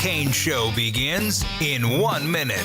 Cain Show begins in 1 minute.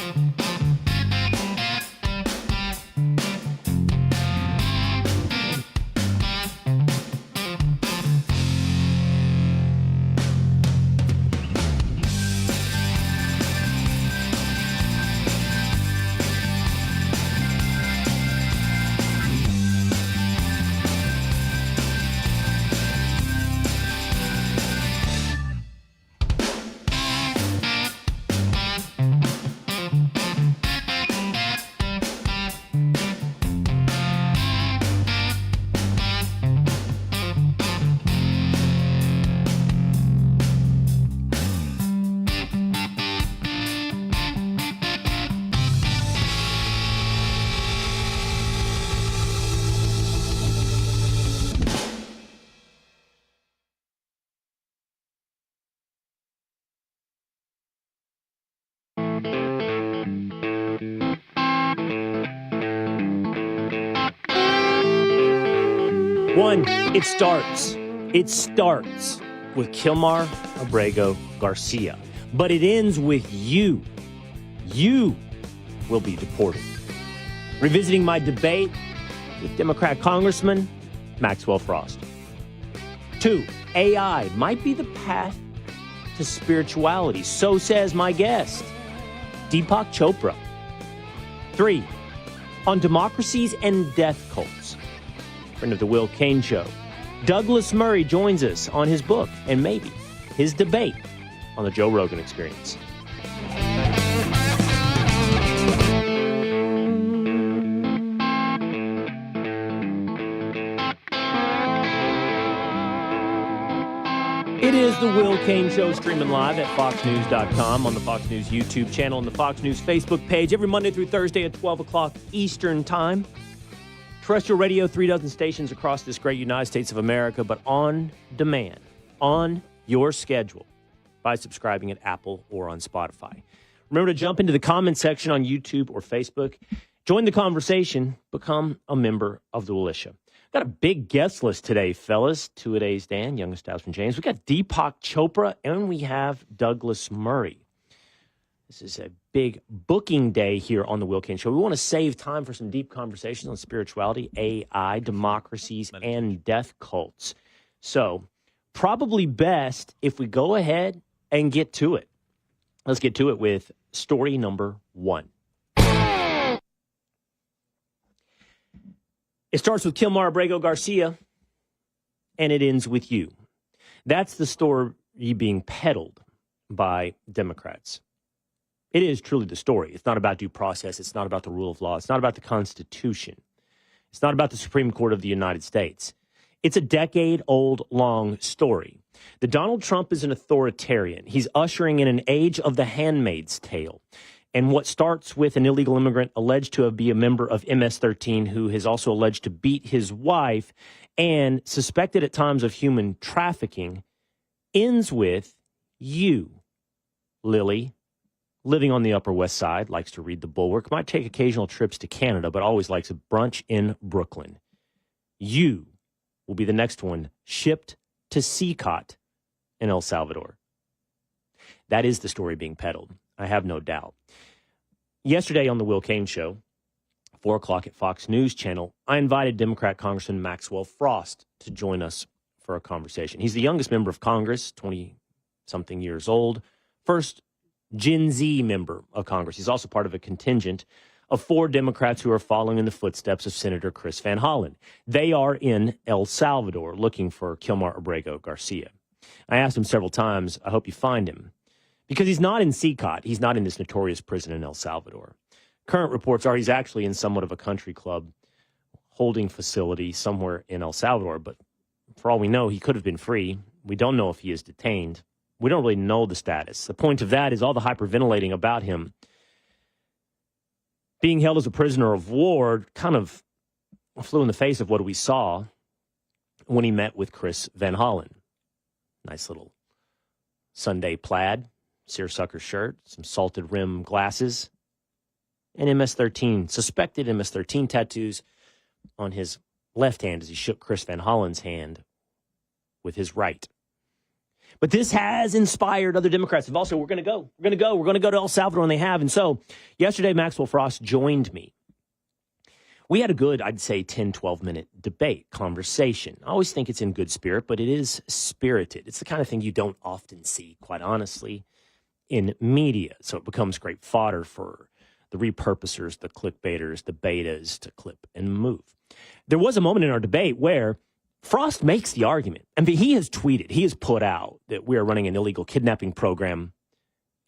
It starts with Kilmar Abrego Garcia, but it ends with you. You will be deported. Revisiting my debate with Democrat Congressman Maxwell Frost. 2, AI might be the path to spirituality. So says my guest, Deepak Chopra. 3, on democracies and death cults. Friend of the Will Cain Show, Douglas Murray joins us on his book and maybe his debate on the Joe Rogan Experience. It is the Will Cain Show, streaming live at foxnews.com, on the Fox News YouTube channel, and the Fox News Facebook page every Monday through Thursday at 12 o'clock Eastern Time. Terrestrial radio, 3 dozen stations across this great United States of America, but on demand, on your schedule, by subscribing at Apple or on Spotify. Remember to jump into the comment section on YouTube or Facebook. Join the conversation. Become a member of the militia. Got a big guest list today, fellas. 2 a days, Dan, youngest Housman James. We got Deepak Chopra, and we have Douglas Murray. This is a big booking day here on the Will Cain Show. We want to save time for some deep conversations on spirituality, AI, democracies, and death cults. So probably best if we go ahead and get to it. Let's get to it with story number 1. It starts with Kilmar Abrego Garcia, and it ends with you. That's the story being peddled by Democrats. It is truly the story. It's not about due process. It's not about the rule of law. It's not about the Constitution. It's not about the Supreme Court of the United States. It's a decade-old long story. The Donald Trump is an authoritarian. He's ushering in an age of the Handmaid's Tale. And what starts with an illegal immigrant alleged to be a member of MS-13 who has also alleged to beat his wife and suspected at times of human trafficking ends with you, Lily, living on the Upper West Side, likes to read the Bulwark, might take occasional trips to Canada, but always likes a brunch in Brooklyn. You will be the next one shipped to CCOT in El Salvador. That is the story being peddled. I have no doubt. Yesterday on the Will Cain Show, 4 o'clock at Fox News Channel, I invited Democrat Congressman Maxwell Frost to join us for a conversation. He's the youngest member of Congress, 20-something years old, first Gen Z member of Congress. He's also part of a contingent of 4 Democrats who are following in the footsteps of Senator Chris Van Hollen. They are in El Salvador looking for Kilmar Abrego Garcia. I asked him several times, I hope you find him, because he's not in CCOT. He's not in this notorious prison in El Salvador. Current reports are he's actually in somewhat of a country club holding facility somewhere in El Salvador, but for all we know, he could have been free. We don't know if he is detained. We don't really know the status. The point of that is all the hyperventilating about him being held as a prisoner of war kind of flew in the face of what we saw when he met with Chris Van Hollen. Nice little Sunday plaid, seersucker shirt, some salted rim glasses, and MS-13, suspected MS-13 tattoos on his left hand as he shook Chris Van Hollen's hand with his right. But this has inspired other Democrats. We're going to go to El Salvador, and they have. And so yesterday, Maxwell Frost joined me. We had a good, I'd say, 10, 12-minute debate, conversation. I always think it's in good spirit, but it is spirited. It's the kind of thing you don't often see, quite honestly, in media. So it becomes great fodder for the repurposers, the clickbaiters, the betas to clip and move. There was a moment in our debate where Frost makes the argument. I mean, he has tweeted, he has put out that we are running an illegal kidnapping program,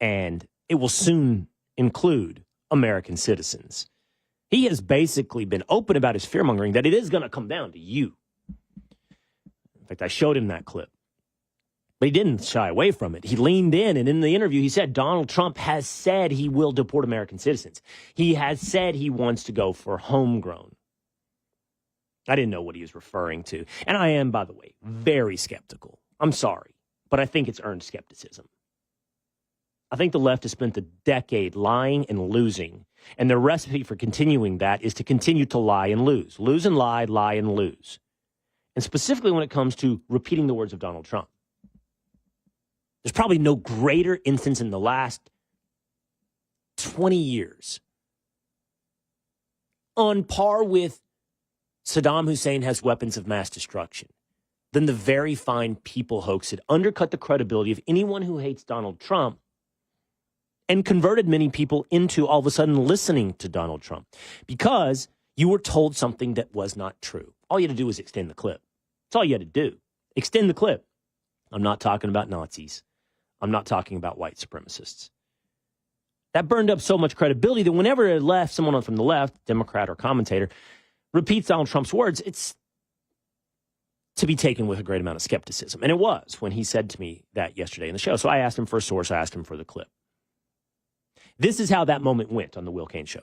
and it will soon include American citizens. He has basically been open about his fear-mongering that it is going to come down to you. In fact, I showed him that clip. But he didn't shy away from it. He leaned in, and in the interview, he said Donald Trump has said he will deport American citizens. He has said he wants to go for homegrown. I didn't know what he was referring to. And I am, by the way, very skeptical. I'm sorry, but I think it's earned skepticism. I think the left has spent a decade lying and losing, and the recipe for continuing that is to continue to lie and lose. Lose and lie, lie and lose. And specifically when it comes to repeating the words of Donald Trump. There's probably no greater instance in the last 20 years, on par with Saddam Hussein has weapons of mass destruction, than the very fine people hoax that undercut the credibility of anyone who hates Donald Trump and converted many people into all of a sudden listening to Donald Trump because you were told something that was not true. All you had to do was extend the clip. That's all you had to do. Extend the clip. I'm not talking about Nazis. I'm not talking about white supremacists. That burned up so much credibility that whenever it left, someone from the left, Democrat or commentator, repeats Donald Trump's words, it's to be taken with a great amount of skepticism. And it was when he said to me that yesterday in the show. So I asked him for a source. I asked him for the clip. This is how that moment went on the Will Cain Show.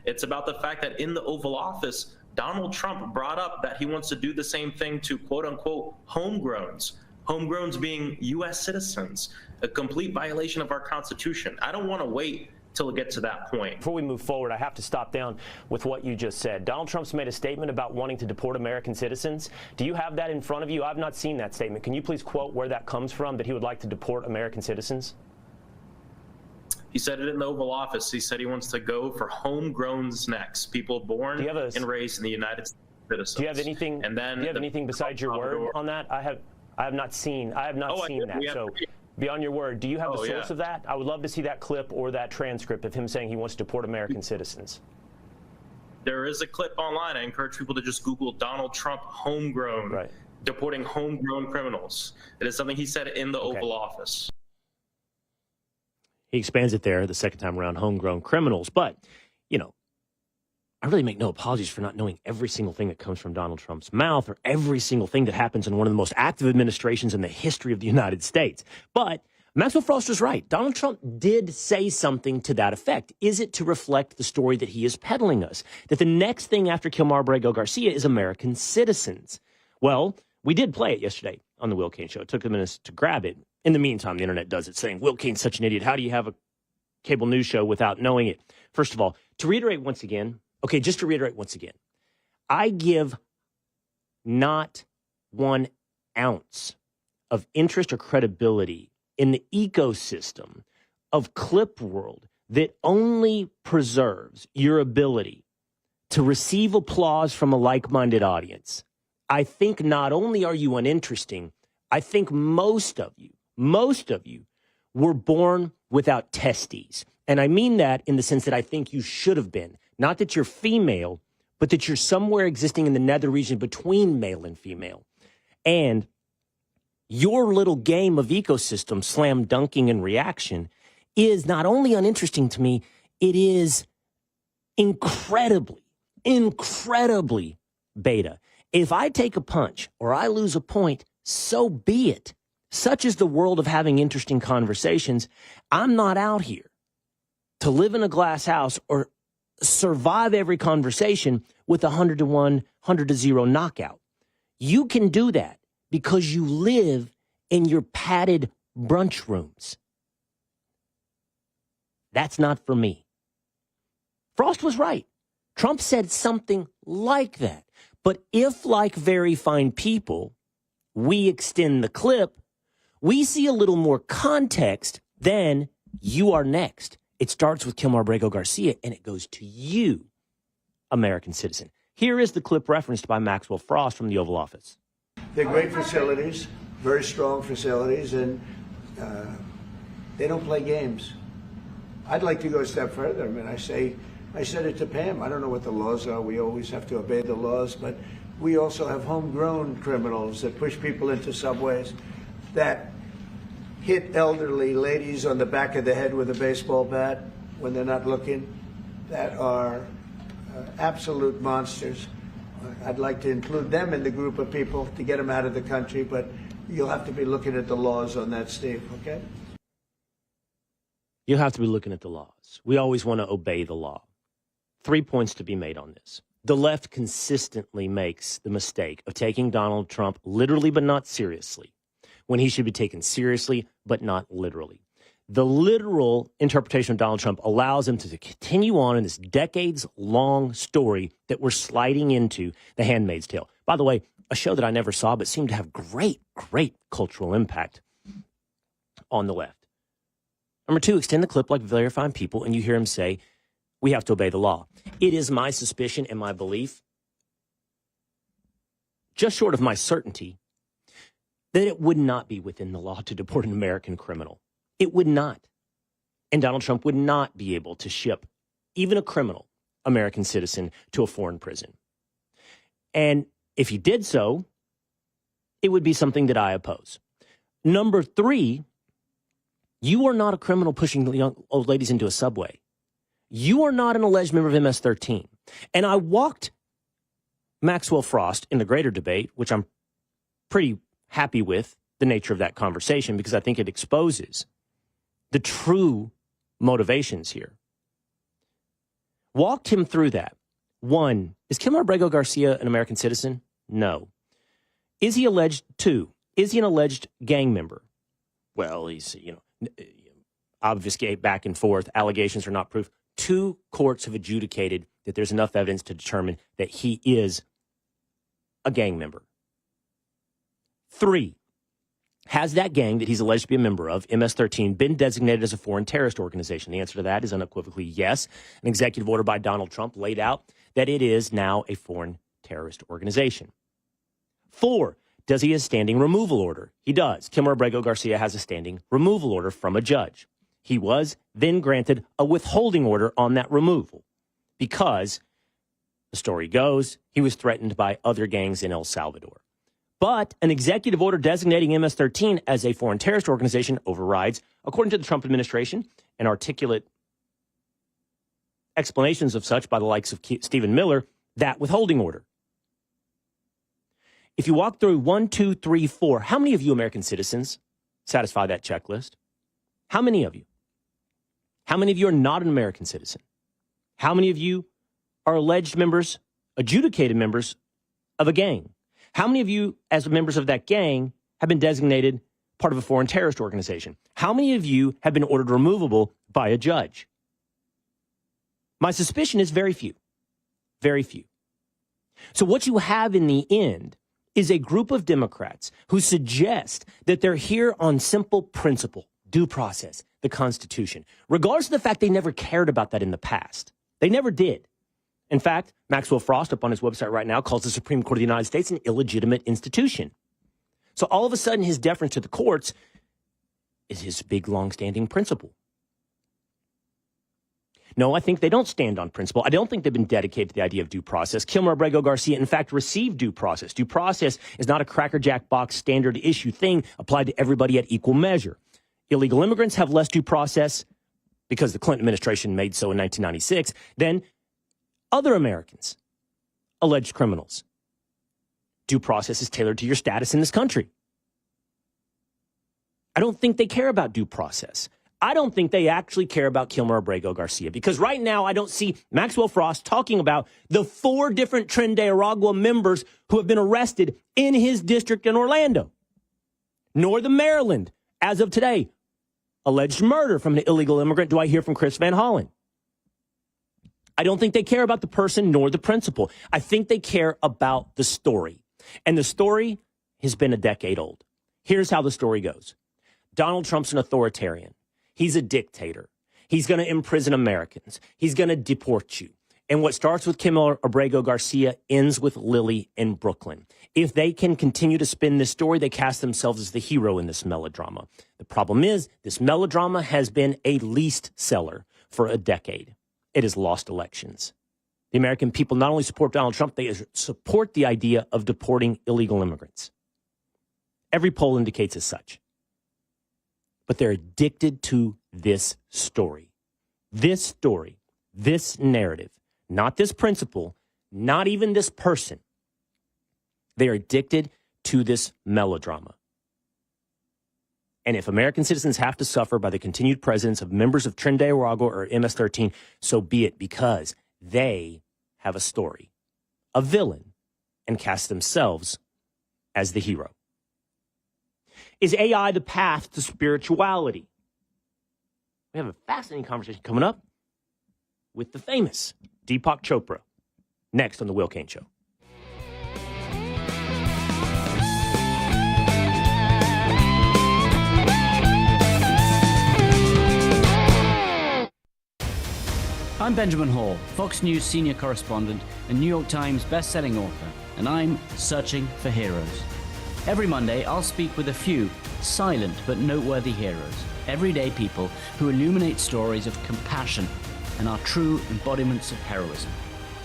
It's about the fact that in the Oval Office, Donald Trump brought up that he wants to do the same thing to quote unquote homegrowns. Homegrowns being U.S. citizens, a complete violation of our Constitution. I don't want to wait till it gets to that point. Before we move forward, I have to stop down with what you just said. Donald Trump's made a statement about wanting to deport American citizens. Do you have that in front of you? I've not seen that statement. Can you please quote where that comes from, that he would like to deport American citizens? He said it in the Oval Office. He said he wants to go for homegrowns next, people born and raised in the United States. Do you have anything? And then do you have anything besides your word on that? I have not seen that. So beyond your word, do you have the source of that? I would love to see that clip or that transcript of him saying he wants to deport American citizens. There is a clip online. I encourage people to just Google Donald Trump homegrown, deporting homegrown criminals. It is something he said in the Oval Office. He expands it there the second time around, homegrown criminals. But, you know, I really make no apologies for not knowing every single thing that comes from Donald Trump's mouth or every single thing that happens in one of the most active administrations in the history of the United States. But Maxwell Frost was right. Donald Trump did say something to that effect. Is it to reflect the story that he is peddling us? That the next thing after Kilmar Abrego Garcia is American citizens? Well, we did play it yesterday on the Will Cain Show. It took a minute to grab it. In the meantime, the internet does it, saying, Will Cain's such an idiot. How do you have a cable news show without knowing it? First of all, to reiterate once again, I give not 1 ounce of interest or credibility in the ecosystem of Clip World that only preserves your ability to receive applause from a like-minded audience. I think not only are you uninteresting, I think most of you were born without testes. And I mean that in the sense that I think you should have been. Not that you're female, but that you're somewhere existing in the nether region between male and female. And your little game of ecosystem, slam dunking and reaction, is not only uninteresting to me, it is incredibly beta. If I take a punch or I lose a point, so be it. Such is the world of having interesting conversations. I'm not out here to live in a glass house or survive every conversation with 100-1, 100-0 knockout. You can do that because you live in your padded brunch rooms. That's not for me. Frost was right. Trump said something like that. But if, like very fine people, we extend the clip, we see a little more context than you are next. It starts with Kilmar Abrego Garcia, and it goes to you, American citizen. Here is the clip referenced by Maxwell Frost from the Oval Office. They're great facilities, very strong facilities, and they don't play games. I'd like to go a step further. I mean, I said it to Pam. I don't know what the laws are. We always have to obey the laws, but we also have homegrown criminals that push people into subways, that hit elderly ladies on the back of the head with a baseball bat when they're not looking, that are absolute monsters. I'd like to include them in the group of people to get them out of the country, but you'll have to be looking at the laws on that, Steve, okay? You have to be looking at the laws. We always want to obey the law. 3 points to be made on this. The left consistently makes the mistake of taking Donald Trump literally but not seriously, when he should be taken seriously but not literally. The literal interpretation of Donald Trump allows him to continue on in this decades-long story that we're sliding into, The Handmaid's Tale. By the way, a show that I never saw but seemed to have great cultural impact on the left. Number 2, extend the clip like very fine people, and you hear him say, we have to obey the law. It is my suspicion and my belief, just short of my certainty, that it would not be within the law to deport an American criminal. It would not. And Donald Trump would not be able to ship even a criminal American citizen to a foreign prison. And if he did so, it would be something that I oppose. Number 3, you are not a criminal pushing young old ladies into a subway. You are not an alleged member of MS-13. And I walked Maxwell Frost in the greater debate, which I'm pretty happy with the nature of that conversation because I think it exposes the true motivations here. Walked him through that. 1, is Kilmar Abrego Garcia an American citizen? No. Is he alleged? 2, is he an alleged gang member? Well, he's, obfuscate back and forth. Allegations are not proof. 2 courts have adjudicated that there's enough evidence to determine that he is a gang member. 3, has that gang that he's alleged to be a member of, MS-13, been designated as a foreign terrorist organization? The answer to that is unequivocally yes. An executive order by Donald Trump laid out that it is now a foreign terrorist organization. 4, does he have a standing removal order? He does. Kilmar Abrego Garcia has a standing removal order from a judge. He was then granted a withholding order on that removal because, the story goes, he was threatened by other gangs in El Salvador. But an executive order designating MS-13 as a foreign terrorist organization overrides, according to the Trump administration, and articulate explanations of such by the likes of Stephen Miller, that withholding order. If you walk through 1, 2, 3, 4, how many of you American citizens satisfy that checklist? How many of you? How many of you are not an American citizen? How many of you are alleged members, adjudicated members of a gang? How many of you, as members of that gang, have been designated part of a foreign terrorist organization? How many of you have been ordered removable by a judge? My suspicion is very few. Very few. So what you have in the end is a group of Democrats who suggest that they're here on simple principle, due process, the Constitution, regardless of the fact they never cared about that in the past. They never did. In fact, Maxwell Frost, up on his website right now, calls the Supreme Court of the United States an illegitimate institution. So all of a sudden, his deference to the courts is his big, long-standing principle. No, I think they don't stand on principle. I don't think they've been dedicated to the idea of due process. Kilmar Abrego Garcia, in fact, received due process. Due process is not a crackerjack box standard issue thing applied to everybody at equal measure. Illegal immigrants have less due process because the Clinton administration made so in 1996 than other Americans, alleged criminals. Due process is tailored to your status in this country. I don't think they care about due process. I don't think they actually care about Kilmar Abrego Garcia because right now I don't see Maxwell Frost talking about the 4 different Tren de Aragua members who have been arrested in his district in Orlando, nor the Maryland, as of today, alleged murder from an illegal immigrant. Do I hear from Chris Van Hollen? I don't think they care about the person nor the principle. I think they care about the story. And the story has been a decade old. Here's how the story goes. Donald Trump's an authoritarian. He's a dictator. He's going to imprison Americans. He's going to deport you. And what starts with Kim Abrego Garcia ends with Lily in Brooklyn. If they can continue to spin this story, they cast themselves as the hero in this melodrama. The problem is, this melodrama has been a least seller for a decade. It has lost elections. The American people not only support Donald Trump, they support the idea of deporting illegal immigrants. Every poll indicates as such. But they're addicted to this story. This story, this narrative. Not this principle, not even this person. They are addicted to this melodrama. And if American citizens have to suffer by the continued presence of members of Tren de Aragua or MS-13, so be it, because they have a story, a villain, and cast themselves as the hero. Is AI the path to spirituality? We have a fascinating conversation coming up with the famous Deepak Chopra, next on The Will Cain Show. I'm Benjamin Hall, Fox News senior correspondent and New York Times best-selling author, and I'm searching for heroes. Every Monday, I'll speak with a few silent but noteworthy heroes, everyday people who illuminate stories of compassion and are true embodiments of heroism.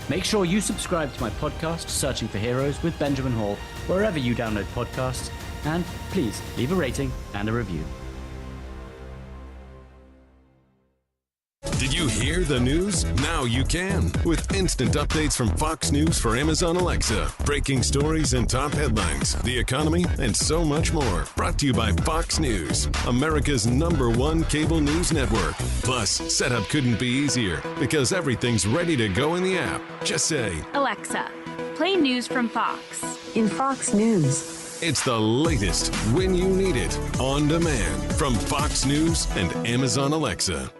Make sure you subscribe to my podcast, Searching for Heroes with Benjamin Hall, wherever you download podcasts, and please leave a rating and a review. Did you hear the news? Now you can. With instant updates from Fox News for Amazon Alexa. Breaking stories and top headlines, the economy, and so much more. Brought to you by Fox News, America's #1 cable news network. Plus, setup couldn't be easier because everything's ready to go in the app. Just say, Alexa, play news from Fox. In Fox News. It's the latest when you need it, on demand, from Fox News and Amazon Alexa.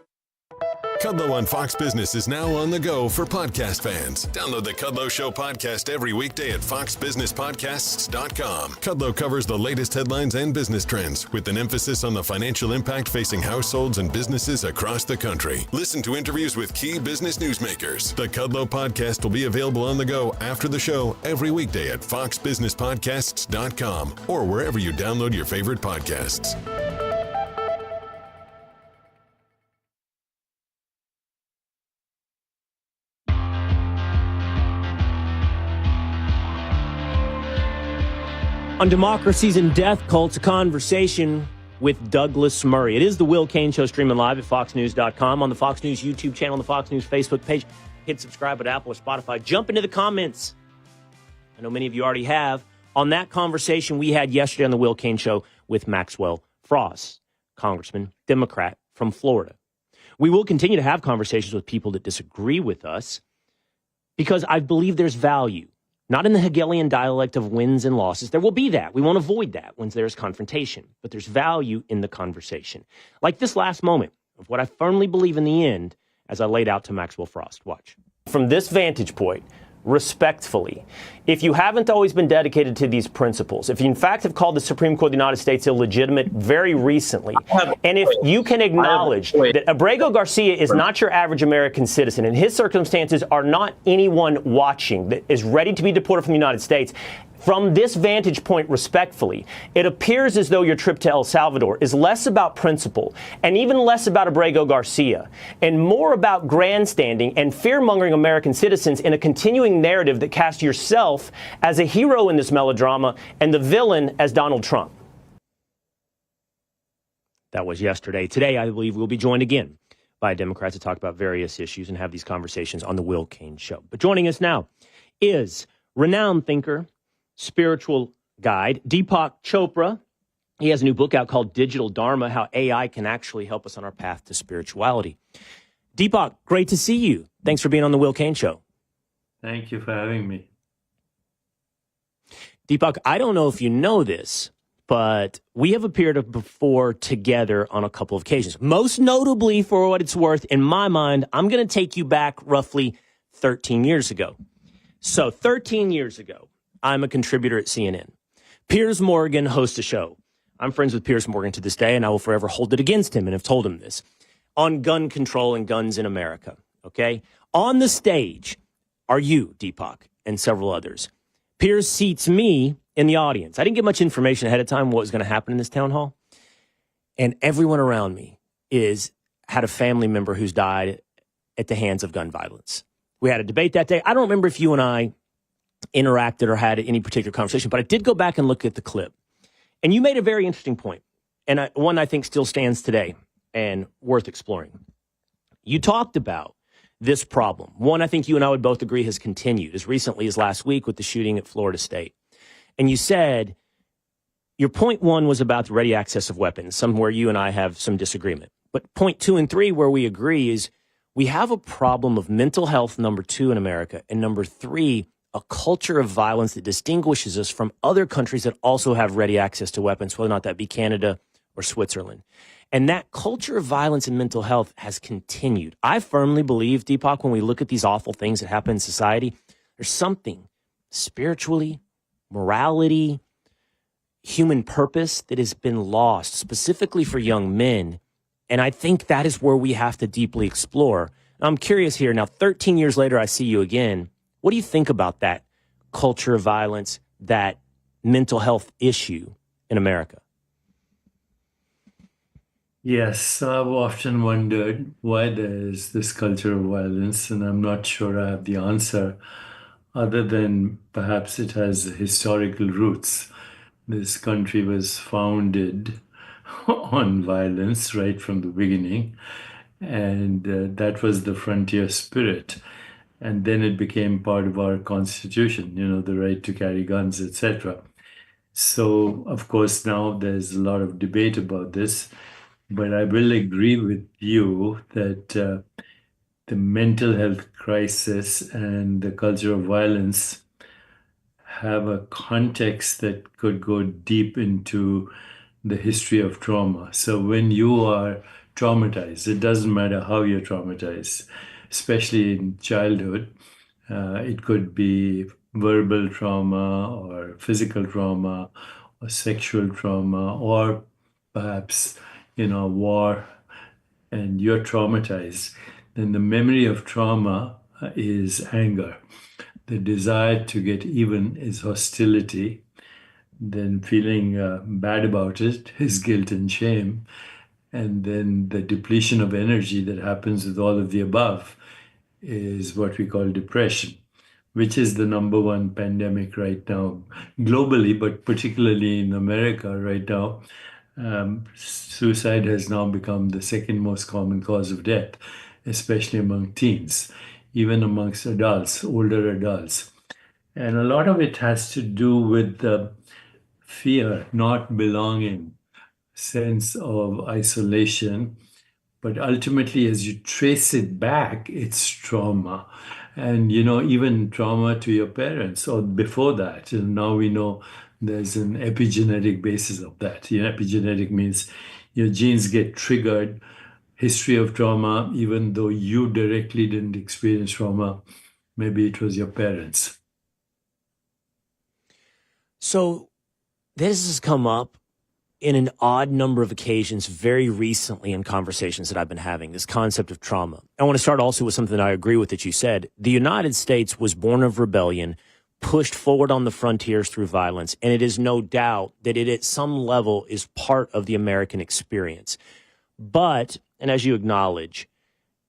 Kudlow on Fox Business is now on the go for podcast fans. Download the Kudlow Show podcast every weekday at foxbusinesspodcasts.com. Kudlow covers the latest headlines and business trends with an emphasis on the financial impact facing households and businesses across the country. Listen to interviews with key business newsmakers. The Kudlow podcast will be available on the go after the show every weekday at foxbusinesspodcasts.com or wherever you download your favorite podcasts. On Democracies and Death Cults, a conversation with Douglas Murray. It is the Will Cain Show, streaming live at foxnews.com, on the Fox News YouTube channel, on the Fox News Facebook page. Hit subscribe at Apple or Spotify. Jump into the comments. I know many of you already have. On that conversation we had yesterday on the Will Cain Show with Maxwell Frost, Congressman, Democrat from Florida. We will continue to have conversations with people that disagree with us because I believe there's value. Not in the Hegelian dialect of wins and losses. There will be that. We won't avoid that when there's confrontation. But there's value in the conversation. Like this last moment of what I firmly believe in the end as I laid out to Maxwell Frost. Watch. From this vantage point, respectfully, if you haven't always been dedicated to these principles, if you in fact have called the Supreme Court of the United States illegitimate very recently, and if you can acknowledge that Abrego Garcia is not your average American citizen, and his circumstances are not anyone watching that is ready to be deported from the United States, from this vantage point, respectfully, it appears as though your trip to El Salvador is less about principle and even less about Abrego Garcia and more about grandstanding and fear-mongering American citizens in a continuing narrative that casts yourself as a hero in this melodrama and the villain as Donald Trump. That was yesterday. Today, I believe we'll be joined again by Democrats to talk about various issues and have these conversations on the Will Cain Show. But joining us now is renowned thinker, spiritual guide, Deepak Chopra. He has a new book out called Digital Dharma, How AI Can Actually Help Us on Our Path to Spirituality. Deepak, great to see you. Thanks for being on the Will Cain Show. Thank you for having me. Deepak, I don't know if you know this, but we have appeared before together on a couple of occasions. Most notably, for what it's worth, in my mind, I'm going to take you back roughly 13 years ago. So 13 years ago, I'm a contributor at CNN. Piers Morgan hosts a show I'm friends with Piers Morgan to this day, and I will forever hold it against him and have told him this, on gun control and guns in America, okay? On the stage are you, Deepak, and several others. Piers seats me in the audience. I didn't get much information ahead of time what was going to happen in this town hall, and everyone around me had a family member who's died at the hands of gun violence. We had a debate that day. I don't remember if you and I interacted or had any particular conversation, but I did go back and look at the clip. And you made a very interesting point, and one I think still stands today and worth exploring. You talked about this problem. One, I think you and I would both agree has continued as recently as last week with the shooting at Florida State. And you said your point one was about the ready access of weapons, somewhere you and I have some disagreement. But point 2 and 3, where we agree, is we have a problem of mental health, number 2 in America, and number 3, a culture of violence that distinguishes us from other countries that also have ready access to weapons, whether or not that be Canada or Switzerland. And that culture of violence and mental health has continued. I firmly believe, Deepak, when we look at these awful things that happen in society, there's something spiritually, morality, human purpose that has been lost, specifically for young men. And I think that is where we have to deeply explore. I'm curious here. Now, 13 years later, I see you again. What do you think about that culture of violence, that mental health issue in America? Yes, I've often wondered why there is this culture of violence, and I'm not sure I have the answer, other than perhaps it has historical roots. This country was founded on violence right from the beginning, and that was the frontier spirit. And then it became part of our constitution, the right to carry guns, etc. So, of course, now there's a lot of debate about this, but I will agree with you that the mental health crisis and the culture of violence have a context that could go deep into the history of trauma. So when you are traumatized, it doesn't matter how you're traumatized, especially in childhood. It could be verbal trauma or physical trauma or sexual trauma or perhaps, war, and you're traumatized. Then the memory of trauma is anger. The desire to get even is hostility. Then feeling bad about it is guilt and shame. And then the depletion of energy that happens with all of the above is what we call depression, which is the number one pandemic right now globally, but particularly in America right now. Suicide has now become the second most common cause of death, especially among teens, even amongst adults, older adults. And a lot of it has to do with the fear, not belonging, sense of isolation. But ultimately, as you trace it back, it's trauma. And, even trauma to your parents or before that. And now we know there's an epigenetic basis of that. Epigenetic means your genes get triggered. History of trauma, even though you directly didn't experience trauma, maybe it was your parents. So this has come up in an odd number of occasions very recently in conversations that I've been having, this concept of trauma. I want to start also with something that I agree with that you said. The United States was born of rebellion, pushed forward on the frontiers through violence, and it is no doubt that it at some level is part of the American experience. But, and as you acknowledge,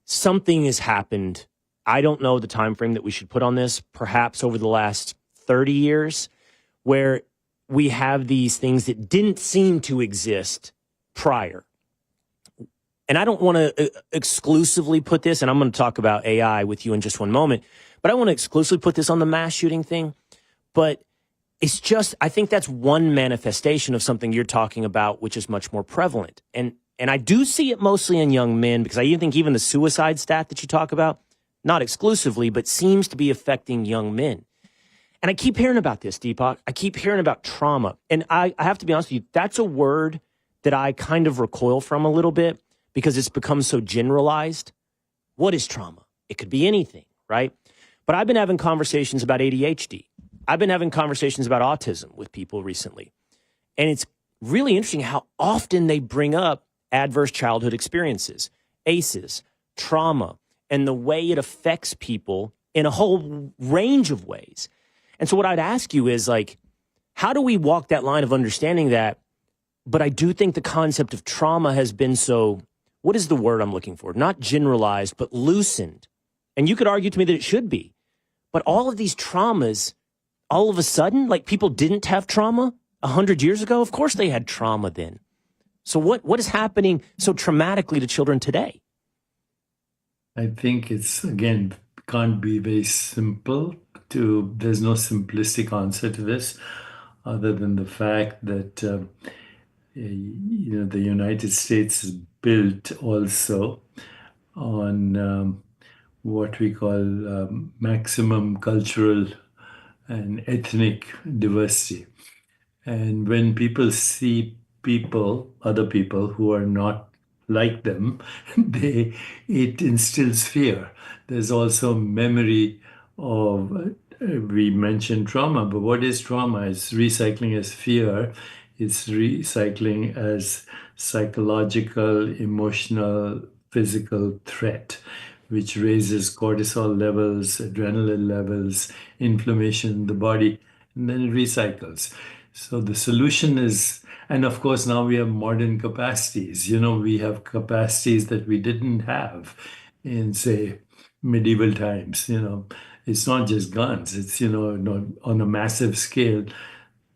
something has happened. I don't know the time frame that we should put on this, perhaps over the last 30 years, where we have these things that didn't seem to exist prior. And I don't want to exclusively put this, and I'm going to talk about AI with you in just one moment, but I want to exclusively put this on the mass shooting thing. But it's just, I think that's one manifestation of something you're talking about, which is much more prevalent. And I do see it mostly in young men, because I think even the suicide stat that you talk about, not exclusively, but seems to be affecting young men. And I keep hearing about this, Deepak. I keep hearing about trauma. And I have to be honest with you, that's a word that I kind of recoil from a little bit because it's become so generalized. What is trauma? It could be anything, right? But I've been having conversations about ADHD. I've been having conversations about autism with people recently. And really interesting how often they bring up adverse childhood experiences, ACEs, trauma, and the way it affects people in a whole range of ways. And so what I'd ask you is, like, how do we walk that line of understanding that? But I do think the concept of trauma has been so, what is the word I'm looking for? Not generalized, but loosened. And you could argue to me that it should be. But all of these traumas, all of a sudden, like, people didn't have trauma 100 years ago. Of course they had trauma then. So what is happening so traumatically to children today? I think it's, again, can't be very simple there's no simplistic answer to this other than the fact that, the United States is built also on what we call maximum cultural and ethnic diversity. And when people see other people who are not like them, it instills fear. There's also memory of, we mentioned trauma, but what is trauma? It's recycling as fear. It's recycling as psychological, emotional, physical threat, which raises cortisol levels, adrenaline levels, inflammation in the body, and then it recycles. So the solution is, and of course now we have modern capacities. We have capacities that we didn't have in, say, medieval times. It's not just guns. It's, on a massive scale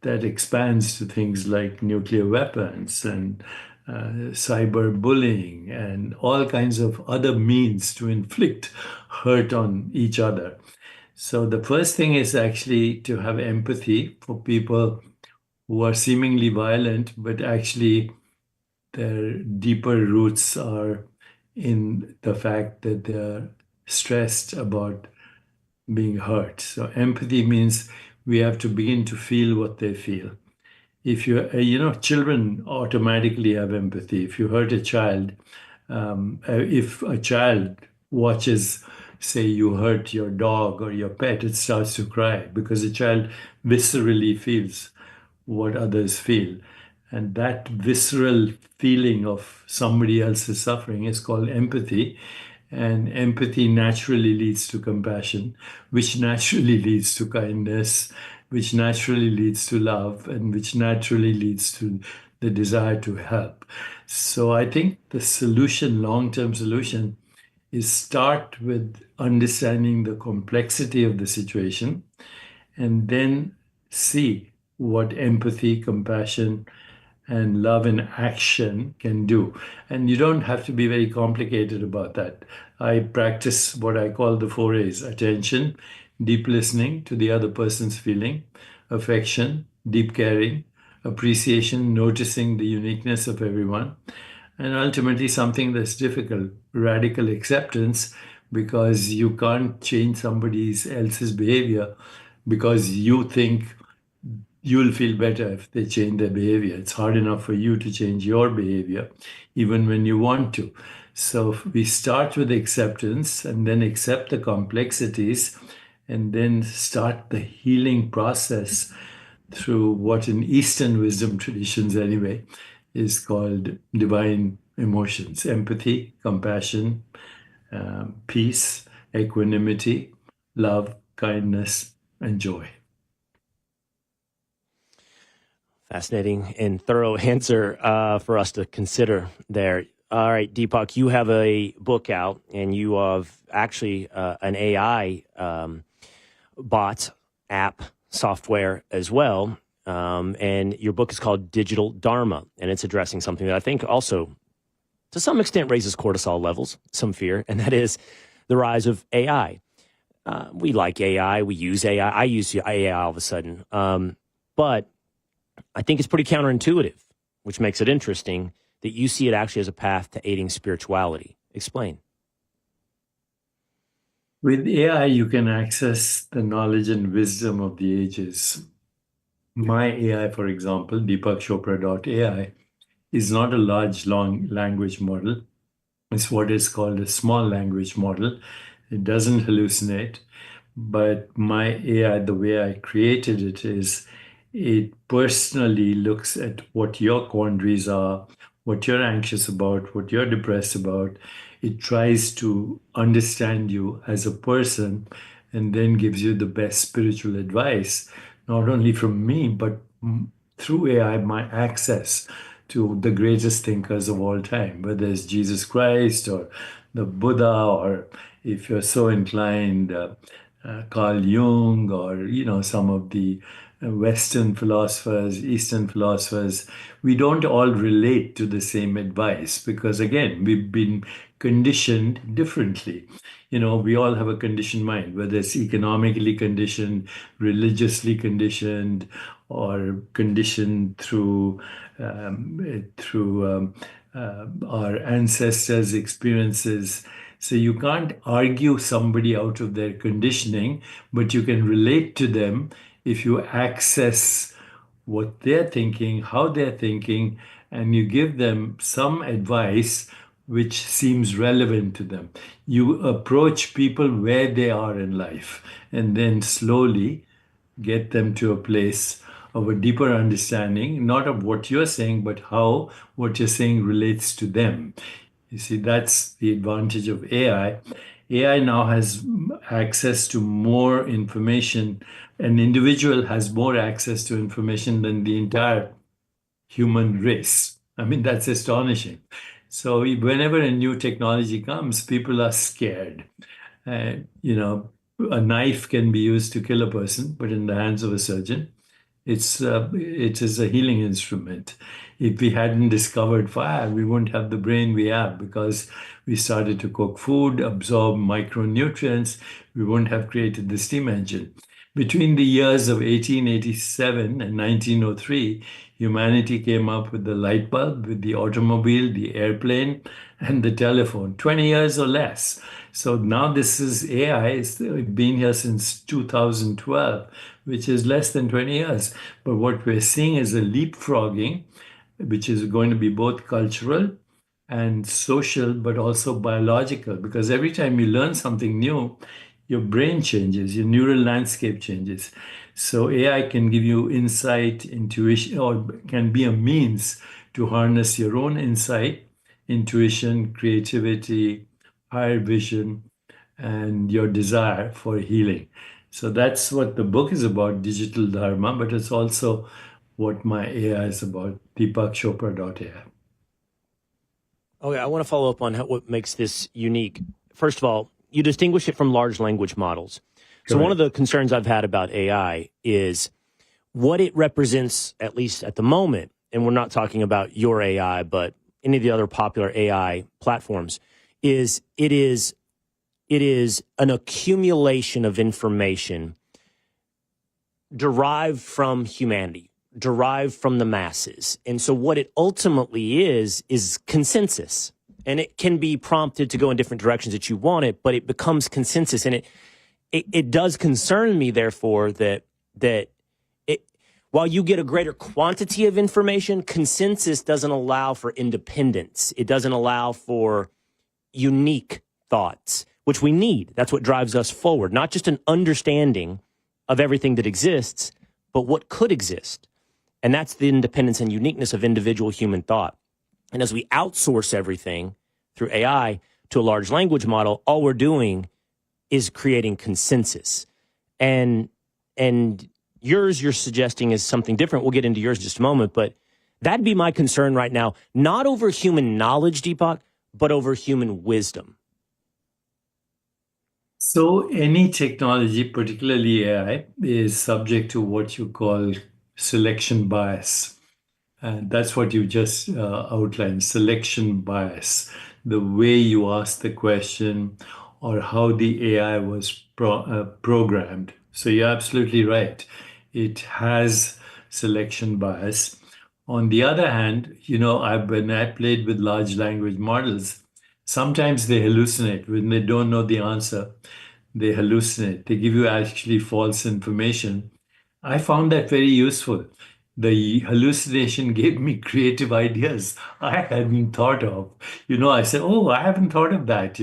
that expands to things like nuclear weapons and cyberbullying and all kinds of other means to inflict hurt on each other. So the first thing is actually to have empathy for people who are seemingly violent, but actually their deeper roots are in the fact that they're stressed about being hurt. So empathy means we have to begin to feel what they feel. If children automatically have empathy. If you hurt a child, if a child watches, say you hurt your dog or your pet, it starts to cry because a child viscerally feels what others feel. And that visceral feeling of somebody else's suffering is called empathy. And empathy naturally leads to compassion, which naturally leads to kindness, which naturally leads to love, and which naturally leads to the desire to help. So I think the solution, long-term solution, is start with understanding the complexity of the situation and then see what empathy, compassion, and love in action can do. And you don't have to be very complicated about that. I practice what I call the 4 A's: attention, deep listening to the other person's feeling, affection, deep caring, appreciation, noticing the uniqueness of everyone, and ultimately something that's difficult, radical acceptance, because you can't change somebody else's behavior because you think you'll feel better if they change their behavior. It's hard enough for you to change your behavior, even when you want to. So we start with acceptance and then accept the complexities and then start the healing process through what in Eastern wisdom traditions anyway is called divine emotions: empathy, compassion, peace, equanimity, love, kindness, and joy. Fascinating and thorough answer for us to consider there. All right, Deepak, you have a book out, and you have actually an AI bot app software as well. And your book is called Digital Dharma, and it's addressing something that I think also, to some extent, raises cortisol levels, some fear, and that is the rise of AI. We like AI. We use AI. I use AI all of a sudden. But I think it's pretty counterintuitive, which makes it interesting that you see it actually as a path to aiding spirituality. Explain. With AI, you can access the knowledge and wisdom of the ages. My AI, for example, DeepakChopra.ai, is not a large, long language model. It's what is called a small language model. It doesn't hallucinate. But my AI, the way I created it is, It personally looks at what your quandaries are, what you're anxious about, what you're depressed about. It tries to understand you as a person and then gives you the best spiritual advice, not only from me, but through AI, my access to the greatest thinkers of all time, whether it's Jesus Christ or the Buddha, or if you're so inclined, Carl Jung, or some of the Western philosophers, Eastern philosophers. We don't all relate to the same advice because, again, we've been conditioned differently. We all have a conditioned mind, whether it's economically conditioned, religiously conditioned, or conditioned through our ancestors' experiences. So you can't argue somebody out of their conditioning, but you can relate to them if you access what they're thinking, how they're thinking, and you give them some advice which seems relevant to them. You approach people where they are in life and then slowly get them to a place of a deeper understanding, not of what you're saying, but how what you're saying relates to them. You see, that's the advantage of AI. AI now has access to more information. An individual has more access to information than the entire human race. I mean, that's astonishing. So whenever a new technology comes, people are scared. A knife can be used to kill a person, but in the hands of a surgeon, it is a healing instrument. If we hadn't discovered fire, we wouldn't have the brain we have because we started to cook food, absorb micronutrients. We wouldn't have created the steam engine. Between the years of 1887 and 1903, humanity came up with the light bulb, with the automobile, the airplane, and the telephone, 20 years or less. So now this is AI. It's been here since 2012, which is less than 20 years. But what we're seeing is a leapfrogging, which is going to be both cultural and social, but also biological, because every time you learn something new, your brain changes, your neural landscape changes. So AI can give you insight, intuition, or can be a means to harness your own insight, intuition, creativity, higher vision, and your desire for healing. So that's what the book is about, Digital Dharma, but it's also what my AI is about, DeepakChopra.ai. Okay, I want to follow up on what makes this unique. First of all, you distinguish it from large language models. So one of the concerns I've had about AI is what it represents, at least at the moment, and we're not talking about your AI, but any of the other popular AI platforms, is it is an accumulation of information derived from humanity, derived from the masses. And so what it ultimately is consensus. And it can be prompted to go in different directions that you want it, but it becomes consensus. And it does concern me, therefore, that while you get a greater quantity of information, consensus doesn't allow for independence. It doesn't allow for unique thoughts, which we need. That's what drives us forward, not just an understanding of everything that exists, but what could exist. And that's the independence and uniqueness of individual human thought. And as we outsource everything through AI to a large language model, all we're doing is creating consensus. And yours, you're suggesting, is something different. We'll get into yours in just a moment, but that'd be my concern right now, not over human knowledge, Deepak, but over human wisdom. So any technology, particularly AI, is subject to what you call selection bias. And that's what you just outlined, selection bias, the way you ask the question or how the AI was programmed. So you're absolutely right. It has selection bias. On the other hand, when I played with large language models, sometimes they hallucinate. When they don't know the answer, they hallucinate. They give you actually false information. I found that very useful. the hallucination gave me creative ideas I hadn't thought of. I said, oh, I haven't thought of that,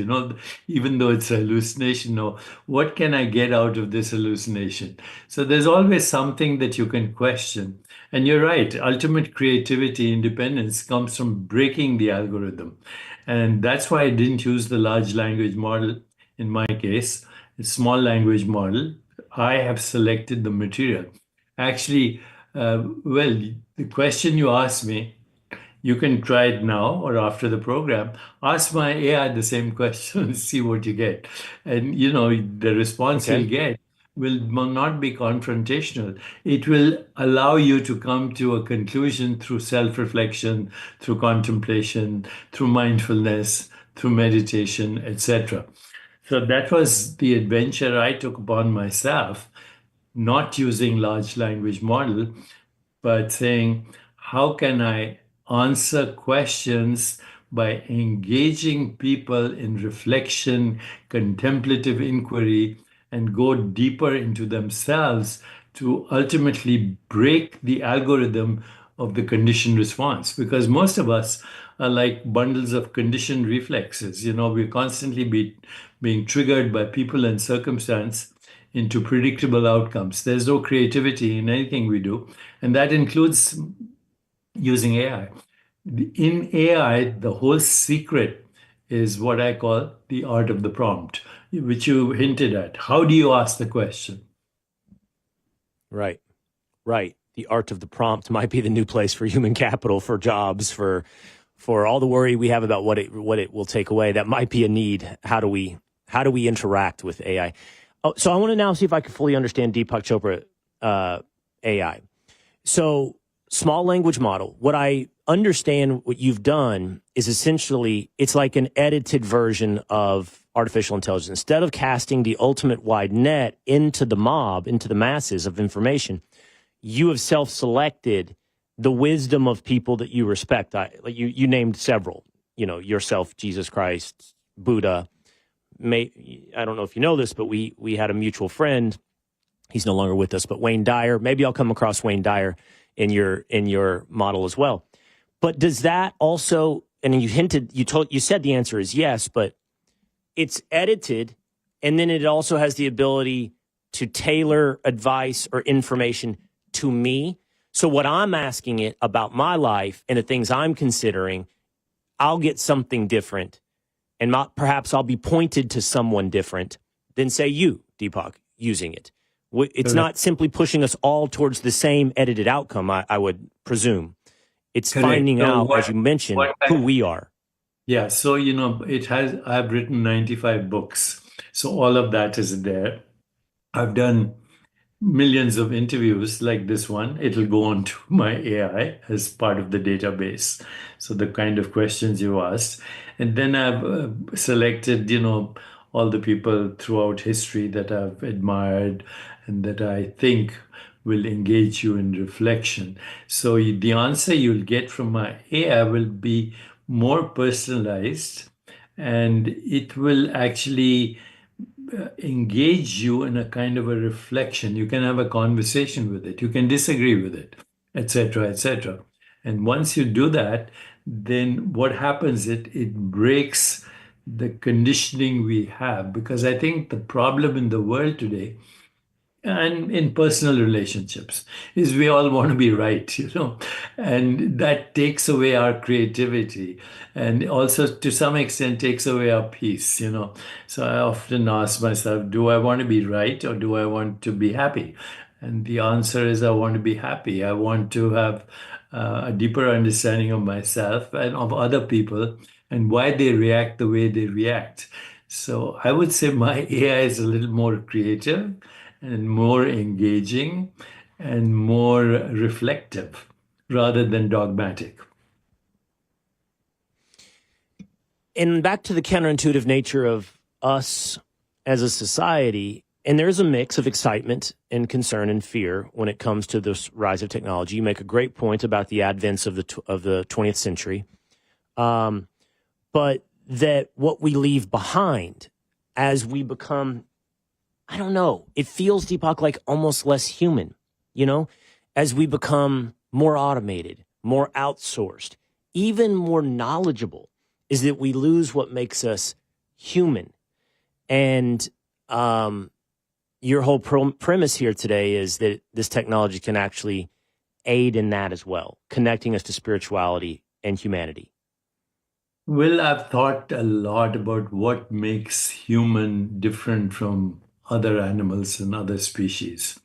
even though it's a hallucination. No, what can I get out of this hallucination? So there's always something that you can question. And you're right, ultimate creativity, independence comes from breaking the algorithm. And that's why I didn't use the large language model in my case, a small language model. I have selected the material. Actually, well, the question you asked me, you can try it now or after the program. Ask my AI the same question and see what you get. And, the response you'll get will not be confrontational. It will allow you to come to a conclusion through self-reflection, through contemplation, through mindfulness, through meditation, etc. So that was the adventure I took upon myself, not using large language model, but saying, how can I answer questions by engaging people in reflection, contemplative inquiry, and go deeper into themselves to ultimately break the algorithm of the conditioned response? Because most of us are like bundles of conditioned reflexes. We're constantly being triggered by people and circumstance into predictable outcomes. There's no creativity in anything we do, and that includes using AI. In AI, the whole secret is what I call the art of the prompt, which you hinted at. How do you ask the question? Right. The art of the prompt might be the new place for human capital, for jobs, for all the worry we have about what it will take away. That might be a need. How do we interact with AI? Oh, so I want to now see if I can fully understand Deepak Chopra AI. So small language model. What I understand what you've done is essentially it's like an edited version of artificial intelligence. Instead of casting the ultimate wide net into the mob, into the masses of information, you have self-selected the wisdom of people that you respect. You named several, yourself, Jesus Christ, Buddha. I don't know if you know this, but we had a mutual friend. He's no longer with us, but Wayne Dyer. Maybe I'll come across Wayne Dyer in your model as well. But does that also, and you said the answer is yes, but it's edited, and then it also has the ability to tailor advice or information to me. So what I'm asking it about my life and the things I'm considering, I'll get something different. And perhaps I'll be pointed to someone different than, say, you, Deepak, using it. It's not simply pushing us all towards the same edited outcome, I would presume. It's finding out, as you mentioned, who we are. Yeah, so, I've written 95 books. So all of that is there. I've done millions of interviews like this one. It'll go on to my AI as part of the database. So the kind of questions you asked. And then I've selected, all the people throughout history that I've admired and that I think will engage you in reflection. So the answer you'll get from my AI will be more personalized, and it will actually engage you in a kind of a reflection. You can have a conversation with it. You can disagree with it, etc., etc. And once you do that, then what happens, it breaks the conditioning we have. Because I think the problem in the world today and in personal relationships is we all want to be right, and that takes away our creativity, and also to some extent takes away our peace, So I often ask myself, do I want to be right or do I want to be happy? And the answer is I want to be happy. I want to have a deeper understanding of myself and of other people and why they react the way they react. So I would say my AI is a little more creative and more engaging and more reflective rather than dogmatic. And back to the counterintuitive nature of us as a society, and there's a mix of excitement and concern and fear when it comes to this rise of technology. You make a great point about the advents of the 20th century, but that what we leave behind as we become, I don't know, it feels, Deepak, like almost less human, as we become more automated, more outsourced, even more knowledgeable, is that we lose what makes us human. And your whole premise here today is that this technology can actually aid in that as well, connecting us to spirituality and humanity. Well, I've thought a lot about what makes human different from other animals and other species.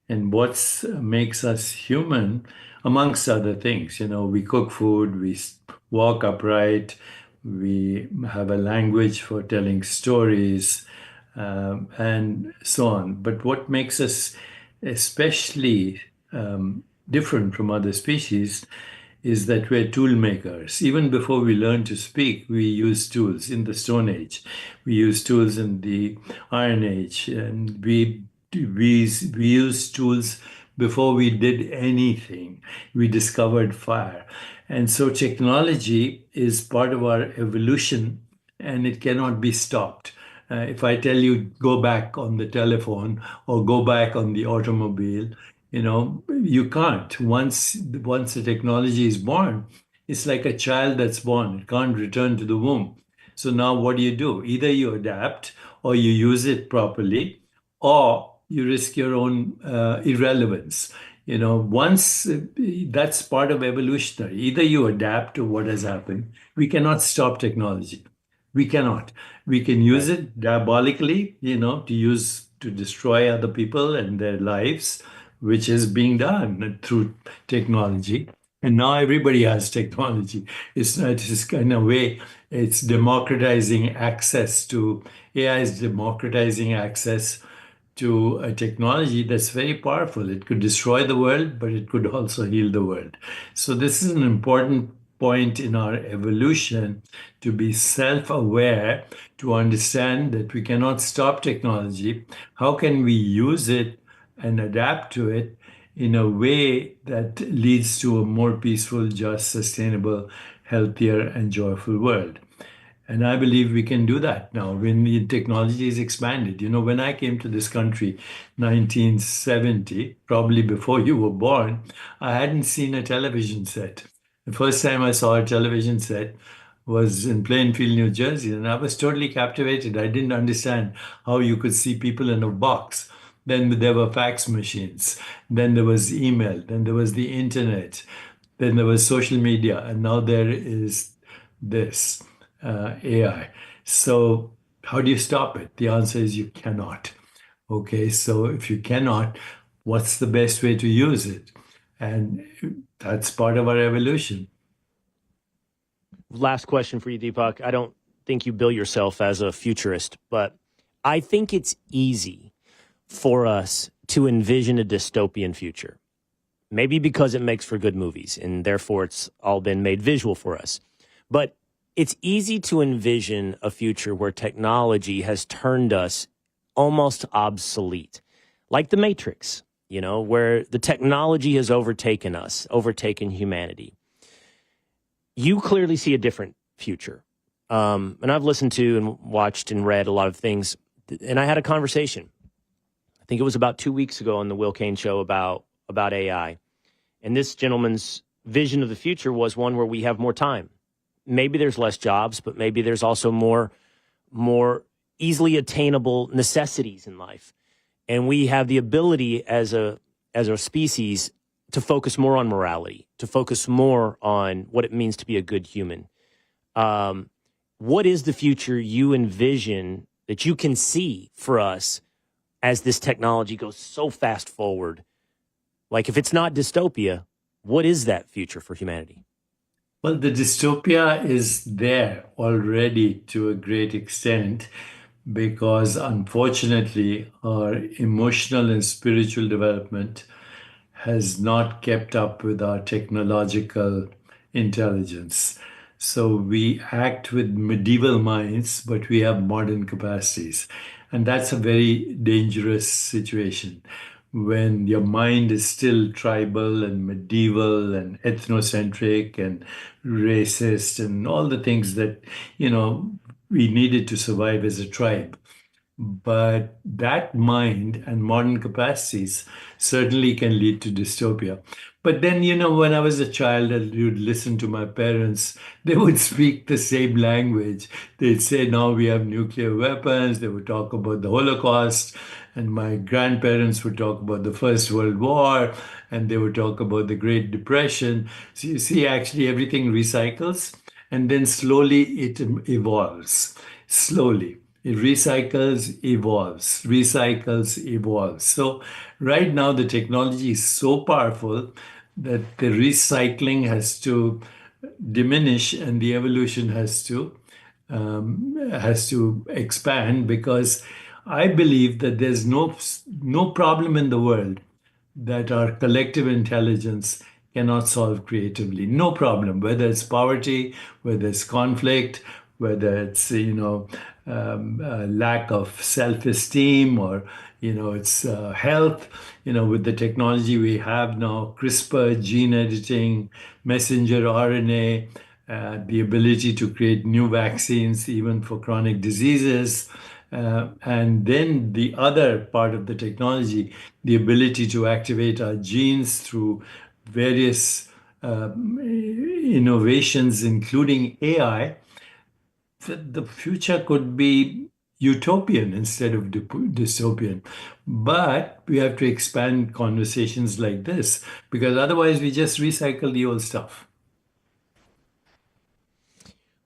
And what makes us human, amongst other things, we cook food, we walk upright, we have a language for telling stories, and so on. But what makes us especially different from other species is that we're tool makers. Even before we learn to speak, we use tools in the Stone Age. We use tools in the Iron Age, and we used tools before we did anything. We discovered fire. And so technology is part of our evolution, and it cannot be stopped. If I tell you go back on the telephone or go back on the automobile, you can't. Once the technology is born, it's like a child that's born. It can't return to the womb. So now what do? Either you adapt or you use it properly, or you risk your own irrelevance. Once that's part of evolutionary. Either you adapt to what has happened. We cannot stop technology. We cannot. We can use it diabolically, to destroy other people and their lives, which is being done through technology. And now everybody has technology. It's in a way, it's democratizing access to, AI is democratizing access to a technology that's very powerful. It could destroy the world, but it could also heal the world. So this is an important point in our evolution, to be self-aware, to understand that we cannot stop technology. How can we use it and adapt to it in a way that leads to a more peaceful, just, sustainable, healthier, and joyful world? And I believe we can do that now when the technology is expanded. When I came to this country, 1970, probably before you were born, I hadn't seen a television set. The first time I saw a television set was in Plainfield, New Jersey, and I was totally captivated. I didn't understand how you could see people in a box. Then there were fax machines. Then there was email. Then there was the internet. Then there was social media. And now there is this AI. So how do you stop it? The answer is you cannot. Okay, so if you cannot, what's the best way to use it? And that's part of our evolution. Last question for you, Deepak. I don't think you bill yourself as a futurist, but I think it's easy for us to envision a dystopian future. Maybe because it makes for good movies, and therefore it's all been made visual for us. But it's easy to envision a future where technology has turned us almost obsolete, like the Matrix, where the technology has overtaken us, overtaken humanity. You clearly see a different future. And I've listened to and watched and read a lot of things. And I had a conversation, I think it was about 2 weeks ago on the Will Cain Show about AI. And this gentleman's vision of the future was one where we have more time. Maybe there's less jobs, but maybe there's also more easily attainable necessities in life. And we have the ability as a species to focus more on morality, to focus more on what it means to be a good human. What is the future you envision that you can see for us as this technology goes so fast forward? Like, if it's not dystopia, what is that future for humanity? Well, the dystopia is there already to a great extent, because unfortunately our emotional and spiritual development has not kept up with our technological intelligence. So we act with medieval minds, but we have modern capacities. And that's a very dangerous situation, when your mind is still tribal and medieval and ethnocentric and racist and all the things that, we needed to survive as a tribe. But that mind and modern capacities certainly can lead to dystopia. But then, when I was a child, I would listen to my parents. They would speak the same language. They'd say, now we have nuclear weapons. They would talk about the Holocaust. And my grandparents would talk about the First World War. And they would talk about the Great Depression. So you see, actually, everything recycles. And then slowly it evolves. Slowly. It recycles, evolves. So right now the technology is so powerful that the recycling has to diminish and the evolution has to expand, because I believe that there's no problem in the world that our collective intelligence cannot solve creatively. No problem, whether it's poverty, whether it's conflict, whether it's lack of self-esteem, or it's health. With the technology we have now, CRISPR, gene editing, messenger RNA, the ability to create new vaccines even for chronic diseases. And then the other part of the technology, the ability to activate our genes through various innovations, including AI. The future could be utopian instead of dystopian. But we have to expand conversations like this, because otherwise we just recycle the old stuff.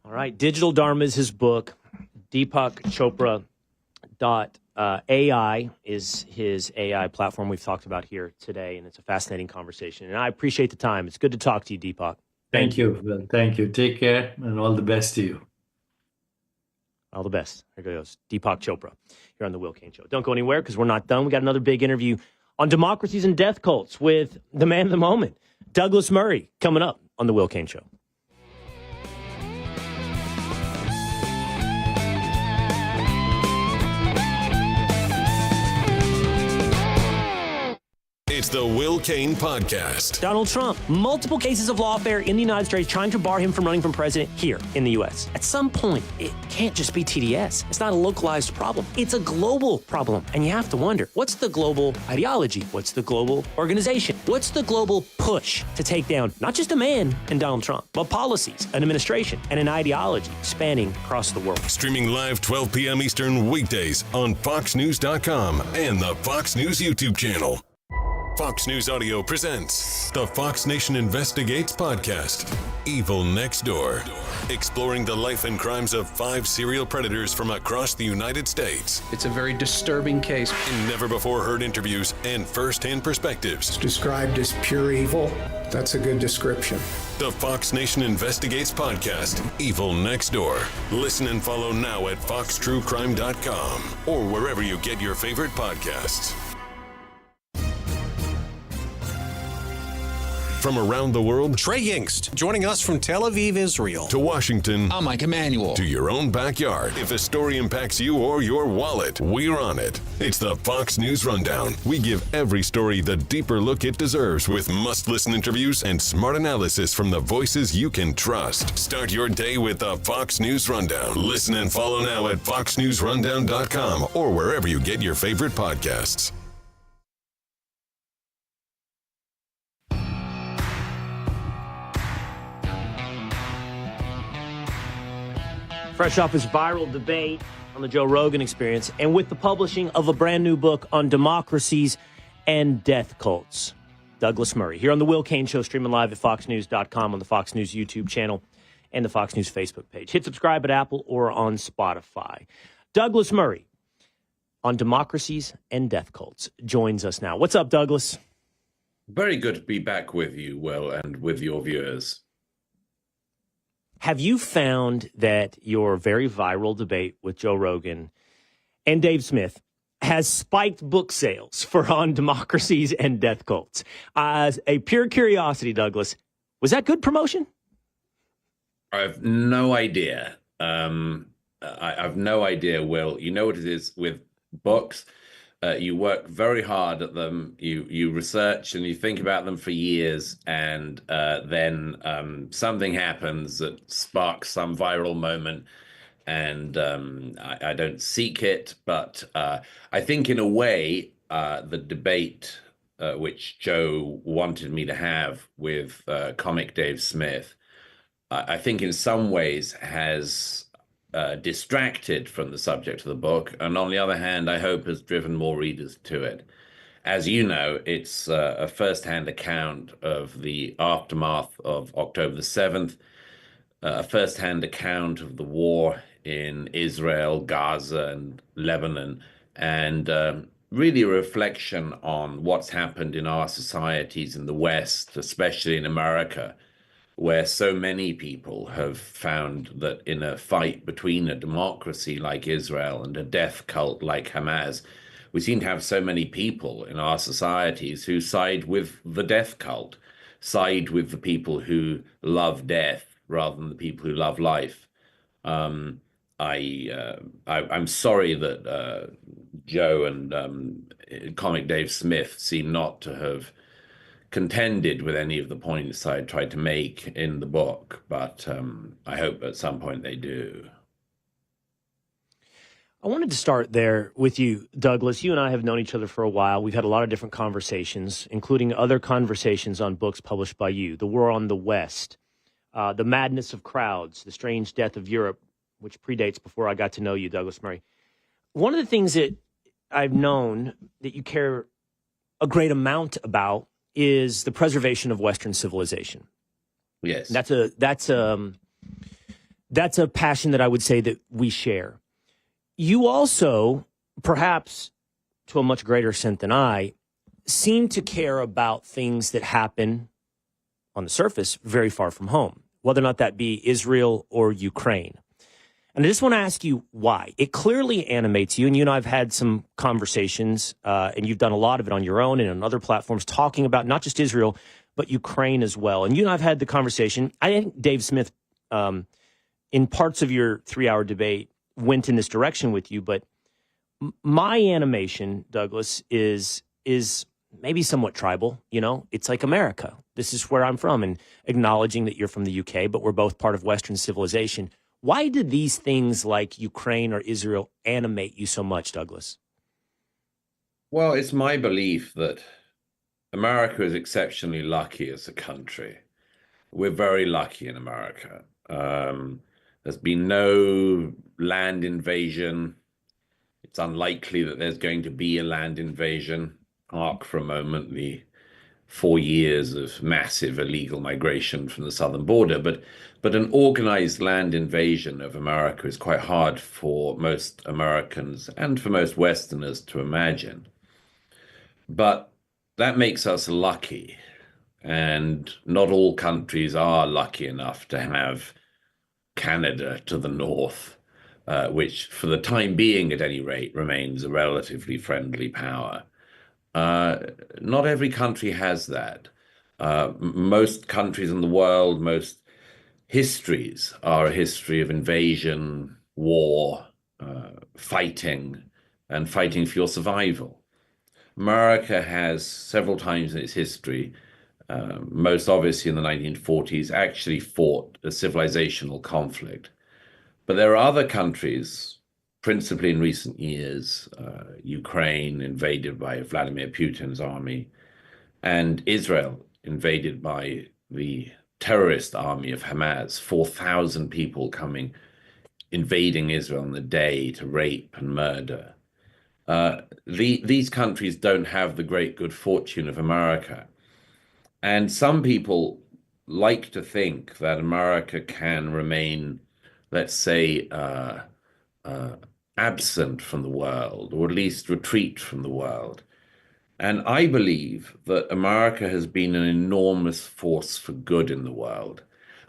All right. Digital Dharma is his book. DeepakChopra.ai is his AI platform we've talked about here today, and it's a fascinating conversation. And I appreciate the time. It's good to talk to you, Deepak. Thank you. Well, thank you. Take care, and all the best to you. All the best. Here goes Deepak Chopra here on the Will Cain Show. Don't go anywhere, because we're not done. We got another big interview on democracies and death cults with the man of the moment, Douglas Murray, coming up on the Will Cain Show. It's the Will Cain Podcast. Donald Trump, multiple cases of lawfare in the United States trying to bar him from running for president here in the U.S. At some point, it can't just be TDS. It's not a localized problem. It's a global problem. And you have to wonder, what's the global ideology? What's the global organization? What's the global push to take down not just a man and Donald Trump, but policies, an administration, and an ideology spanning across the world? Streaming live 12 p.m. Eastern weekdays on FoxNews.com and the Fox News YouTube channel. Fox News Audio presents the Fox Nation Investigates podcast, Evil Next Door, exploring the life and crimes of 5 serial predators from across the United States. It's a very disturbing case. In never-before-heard interviews and first-hand perspectives. It's described as pure evil. That's a good description. The Fox Nation Investigates podcast, Evil Next Door. Listen and follow now at foxtruecrime.com or wherever you get your favorite podcasts. From around the world, Trey Yingst, joining us from Tel Aviv, Israel. To Washington. I'm Mike Emanuel. To your own backyard. If a story impacts you or your wallet, we're on it. It's the Fox News Rundown. We give every story the deeper look it deserves, with must-listen interviews and smart analysis from the voices you can trust. Start your day with the Fox News Rundown. Listen and follow now at foxnewsrundown.com or wherever you get your favorite podcasts. Fresh off his viral debate on the Joe Rogan Experience, and with the publishing of a brand new book on democracies and death cults, Douglas Murray, here on the Will Cain Show, streaming live at foxnews.com, on the Fox News YouTube channel and the Fox News Facebook page. Hit subscribe at Apple or on Spotify. Douglas Murray on democracies and death cults joins us now. What's up, Douglas? Very good to be back with you, Will, and with your viewers. Have you found that your very viral debate with Joe Rogan and Dave Smith has spiked book sales for On Democracies and Death Cults? As a pure curiosity, Douglas, was that good promotion? I have no idea. I have no idea, Will. You know what it is with books. You work very hard at them. You research and you think about them for years, and then something happens that sparks some viral moment, and I don't seek it, but I think in a way the debate which Joe wanted me to have with comic Dave Smith, I think in some ways has distracted from the subject of the book, and on the other hand, I hope has driven more readers to it. As you know, it's a first-hand account of the aftermath of October the 7th, a first-hand account of the war in Israel, Gaza, and Lebanon, and really a reflection on what's happened in our societies in the West, especially in America, where so many people have found that in a fight between a democracy like Israel and a death cult like Hamas, we seem to have so many people in our societies who side with the death cult, side with the people who love death rather than the people who love life. I'm sorry that Joe and comic Dave Smith seem not to have contended with any of the points I tried to make in the book, but I hope at some point they do. I wanted to start there with you, Douglas. You and I have known each other for a while. We've had a lot of different conversations, including other conversations on books published by you. The War on the West, The Madness of Crowds, The Strange Death of Europe, which predates before I got to know you, Douglas Murray. One of the things that I've known that you care a great amount about is the preservation of Western civilization. Yes. That's a passion that I would say that we share. You also, perhaps to a much greater extent than I, seem to care about things that happen on the surface very far from home, whether or not that be Israel or Ukraine. And I just want to ask you why. It clearly animates you, and you and I have had some conversations, and you've done a lot of it on your own and on other platforms, talking about not just Israel, but Ukraine as well. And you and I have had the conversation. I think Dave Smith, in parts of your 3-hour debate, went in this direction with you, but my animation, Douglas, is maybe somewhat tribal. You know, it's like America. This is where I'm from, and acknowledging that you're from the UK, but we're both part of Western civilization. Why did these things like Ukraine or Israel animate you so much, Douglas? Well, it's my belief that America is exceptionally lucky as a country. We're very lucky in America. There's been no land invasion. It's unlikely that there's going to be a land invasion. Mark for a moment the 4 years of massive illegal migration from the southern border, but an organized land invasion of America is quite hard for most Americans and for most Westerners to imagine. But that makes us lucky, and not all countries are lucky enough to have Canada to the north, which for the time being, at any rate, remains a relatively friendly power. Not every country has that. Most countries in the world, most histories are a history of invasion, war, fighting, and fighting for your survival. America has several times in its history, most obviously in the 1940s, actually fought a civilizational conflict. But there are other countries, principally in recent years, Ukraine invaded by Vladimir Putin's army, and Israel invaded by the terrorist army of Hamas, 4,000 people invading Israel in a day to rape and murder. These countries don't have the great good fortune of America. And some people like to think that America can remain, let's say, absent from the world, or at least retreat from the world. And I believe that America has been an enormous force for good in the world.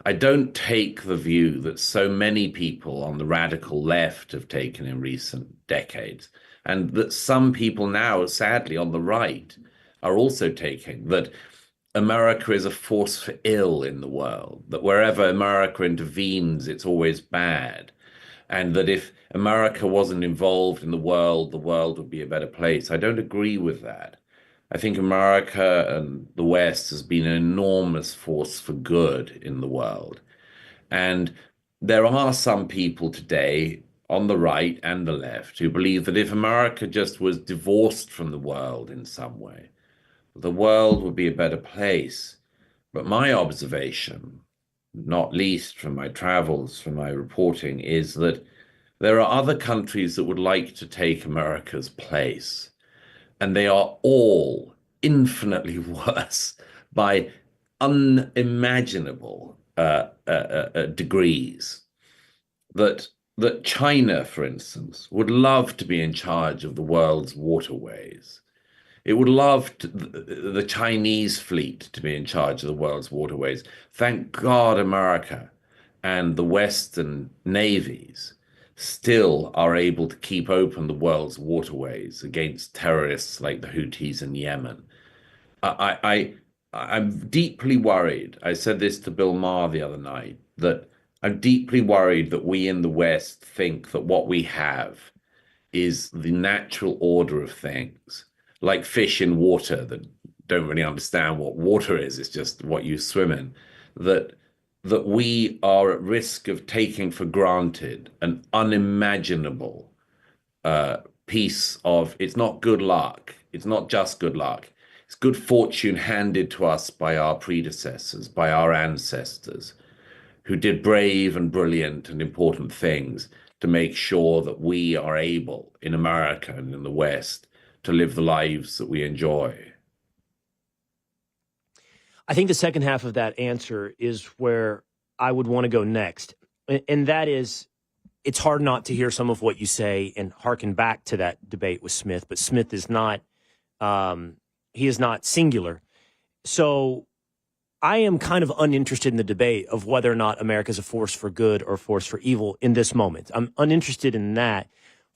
I don't take the view that so many people on the radical left have taken in recent decades, and that some people now, sadly, on the right, are also taking, that America is a force for ill in the world, that wherever America intervenes, it's always bad, and that if America wasn't involved in the world would be a better place. I don't agree with that. I think America and the West has been an enormous force for good in the world. And there are some people today on the right and the left who believe that if America just was divorced from the world in some way, the world would be a better place. But my observation, not least from my travels, from my reporting, is that there are other countries that would like to take America's place, and they are all infinitely worse by unimaginable degrees. That China, for instance, would love to be in charge of the world's waterways. It would love the Chinese fleet to be in charge of the world's waterways. Thank God America and the Western navies still are able to keep open the world's waterways against terrorists like the Houthis in Yemen. I'm deeply worried. I said this to Bill Maher the other night, that I'm deeply worried that we in the West think that what we have is the natural order of things, like fish in water that don't really understand what water is. It's just what you swim in. That we are at risk of taking for granted an unimaginable piece of, it's not good luck. It's not just good luck. It's good fortune handed to us by our predecessors, by our ancestors, who did brave and brilliant and important things to make sure that we are able in America and in the West to live the lives that we enjoy. I think the second half of that answer is where I would want to go next. And that is, it's hard not to hear some of what you say and hearken back to that debate with Smith, but Smith is not, he is not singular. So I am kind of uninterested in the debate of whether or not America is a force for good or a force for evil in this moment. I'm uninterested in that.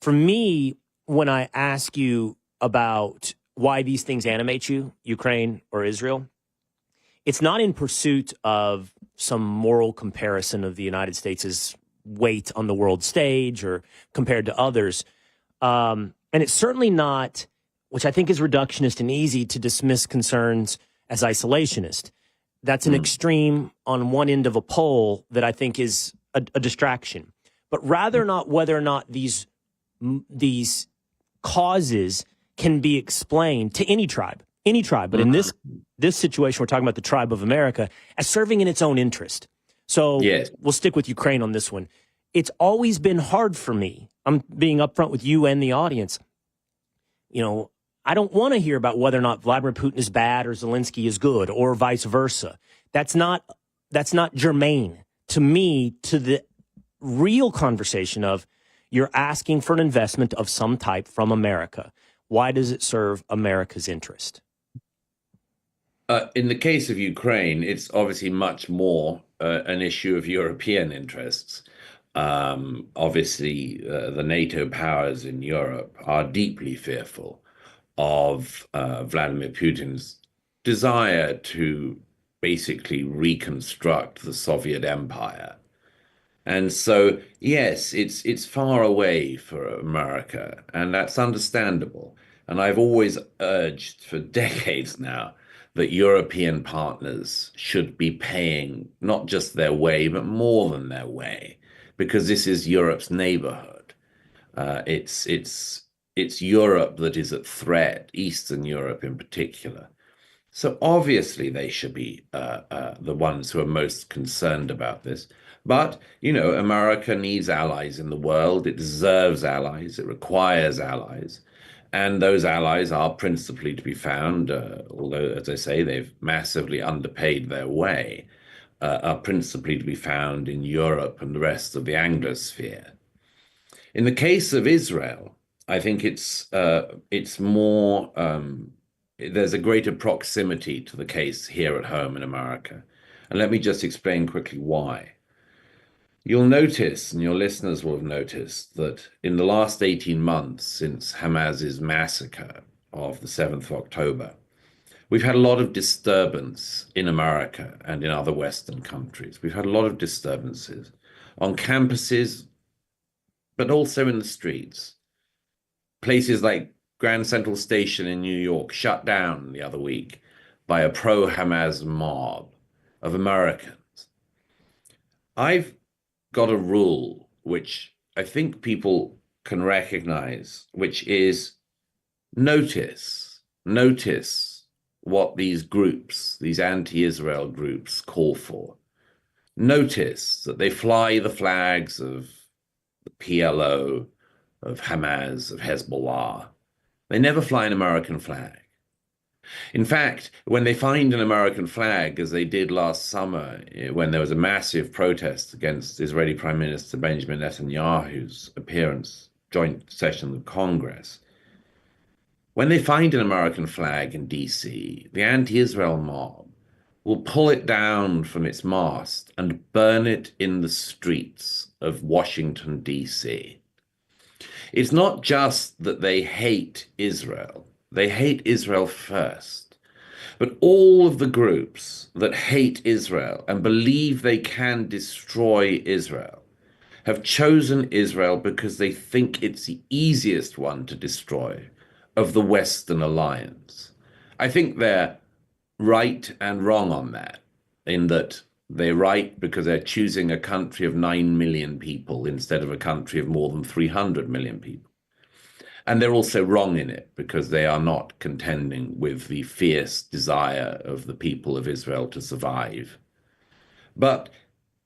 For me, when I ask you about why these things animate you, Ukraine or Israel, it's not in pursuit of some moral comparison of the United States' weight on the world stage or compared to others. And it's certainly not, which I think is reductionist and easy to dismiss concerns as isolationist. That's an extreme on one end of a pole that I think is a distraction. But rather not whether or not these causes can be explained to any tribe. But in this situation, we're talking about the tribe of America as serving in its own interest. So We'll stick with Ukraine on this one. It's always been hard for me. I'm being upfront with you and the audience. You know, I don't want to hear about whether or not Vladimir Putin is bad or Zelensky is good or vice versa. That's not germane to me to the real conversation of you're asking for an investment of some type from America. Why does it serve America's interest? In the case of Ukraine, it's obviously much more an issue of European interests. Obviously, the NATO powers in Europe are deeply fearful of Vladimir Putin's desire to basically reconstruct the Soviet empire. And so, yes, it's far away for America, and that's understandable. And I've always urged for decades now that European partners should be paying not just their way, but more than their way, because this is Europe's neighborhood. It's Europe that is at threat, Eastern Europe in particular. So obviously they should be the ones who are most concerned about this. But, you know, America needs allies in the world. It deserves allies. It requires allies. And those allies are principally to be found, although, as I say, they've massively underpaid their way, are principally to be found in Europe and the rest of the Anglosphere. In the case of Israel, I think it's more, there's a greater proximity to the case here at home in America. And let me just explain quickly why. You'll notice, and your listeners will have noticed, that in the last 18 months since Hamas's massacre of the 7th of October, we've had a lot of disturbance in America and in other Western countries. We've had a lot of disturbances on campuses, but also in the streets. Places like Grand Central Station in New York shut down the other week by a pro-Hamas mob of Americans. I've got a rule which I think people can recognize, which is notice what these groups, these anti-Israel groups, call for. Notice that they fly the flags of the PLO, of Hamas, of Hezbollah. They never fly an American flag. In fact, when they find an American flag, as they did last summer, when there was a massive protest against Israeli Prime Minister Benjamin Netanyahu's appearance, joint session of Congress, when they find an American flag in DC, the anti-Israel mob will pull it down from its mast and burn it in the streets of Washington, DC. It's not just that they hate Israel. They hate Israel first. But all of the groups that hate Israel and believe they can destroy Israel have chosen Israel because they think it's the easiest one to destroy of the Western alliance. I think they're right and wrong on that, in that they're right because they're choosing a country of 9 million people instead of a country of more than 300 million people. And they're also wrong in it because they are not contending with the fierce desire of the people of Israel to survive. But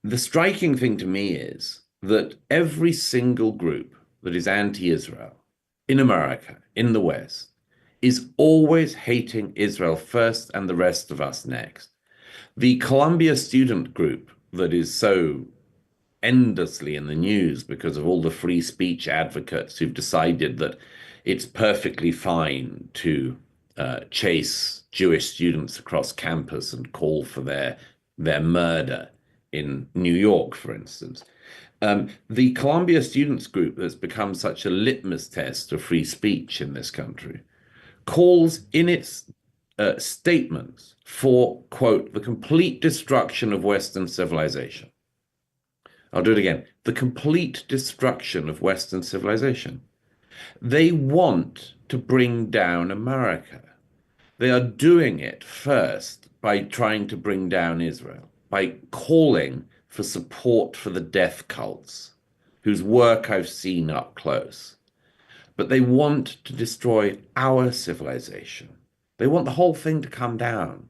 the striking thing to me is that every single group that is anti-Israel in America, in the West, is always hating Israel first and the rest of us next. The Columbia student group that is so endlessly in the news because of all the free speech advocates who've decided that it's perfectly fine to chase Jewish students across campus and call for their murder in New York, for instance. The Columbia students group that's become such a litmus test of free speech in this country calls in its statements for, quote, the complete destruction of Western civilization. I'll do it again. The complete destruction of Western civilization. They want to bring down America. They are doing it first by trying to bring down Israel, by calling for support for the death cults, whose work I've seen up close. But they want to destroy our civilization. They want the whole thing to come down.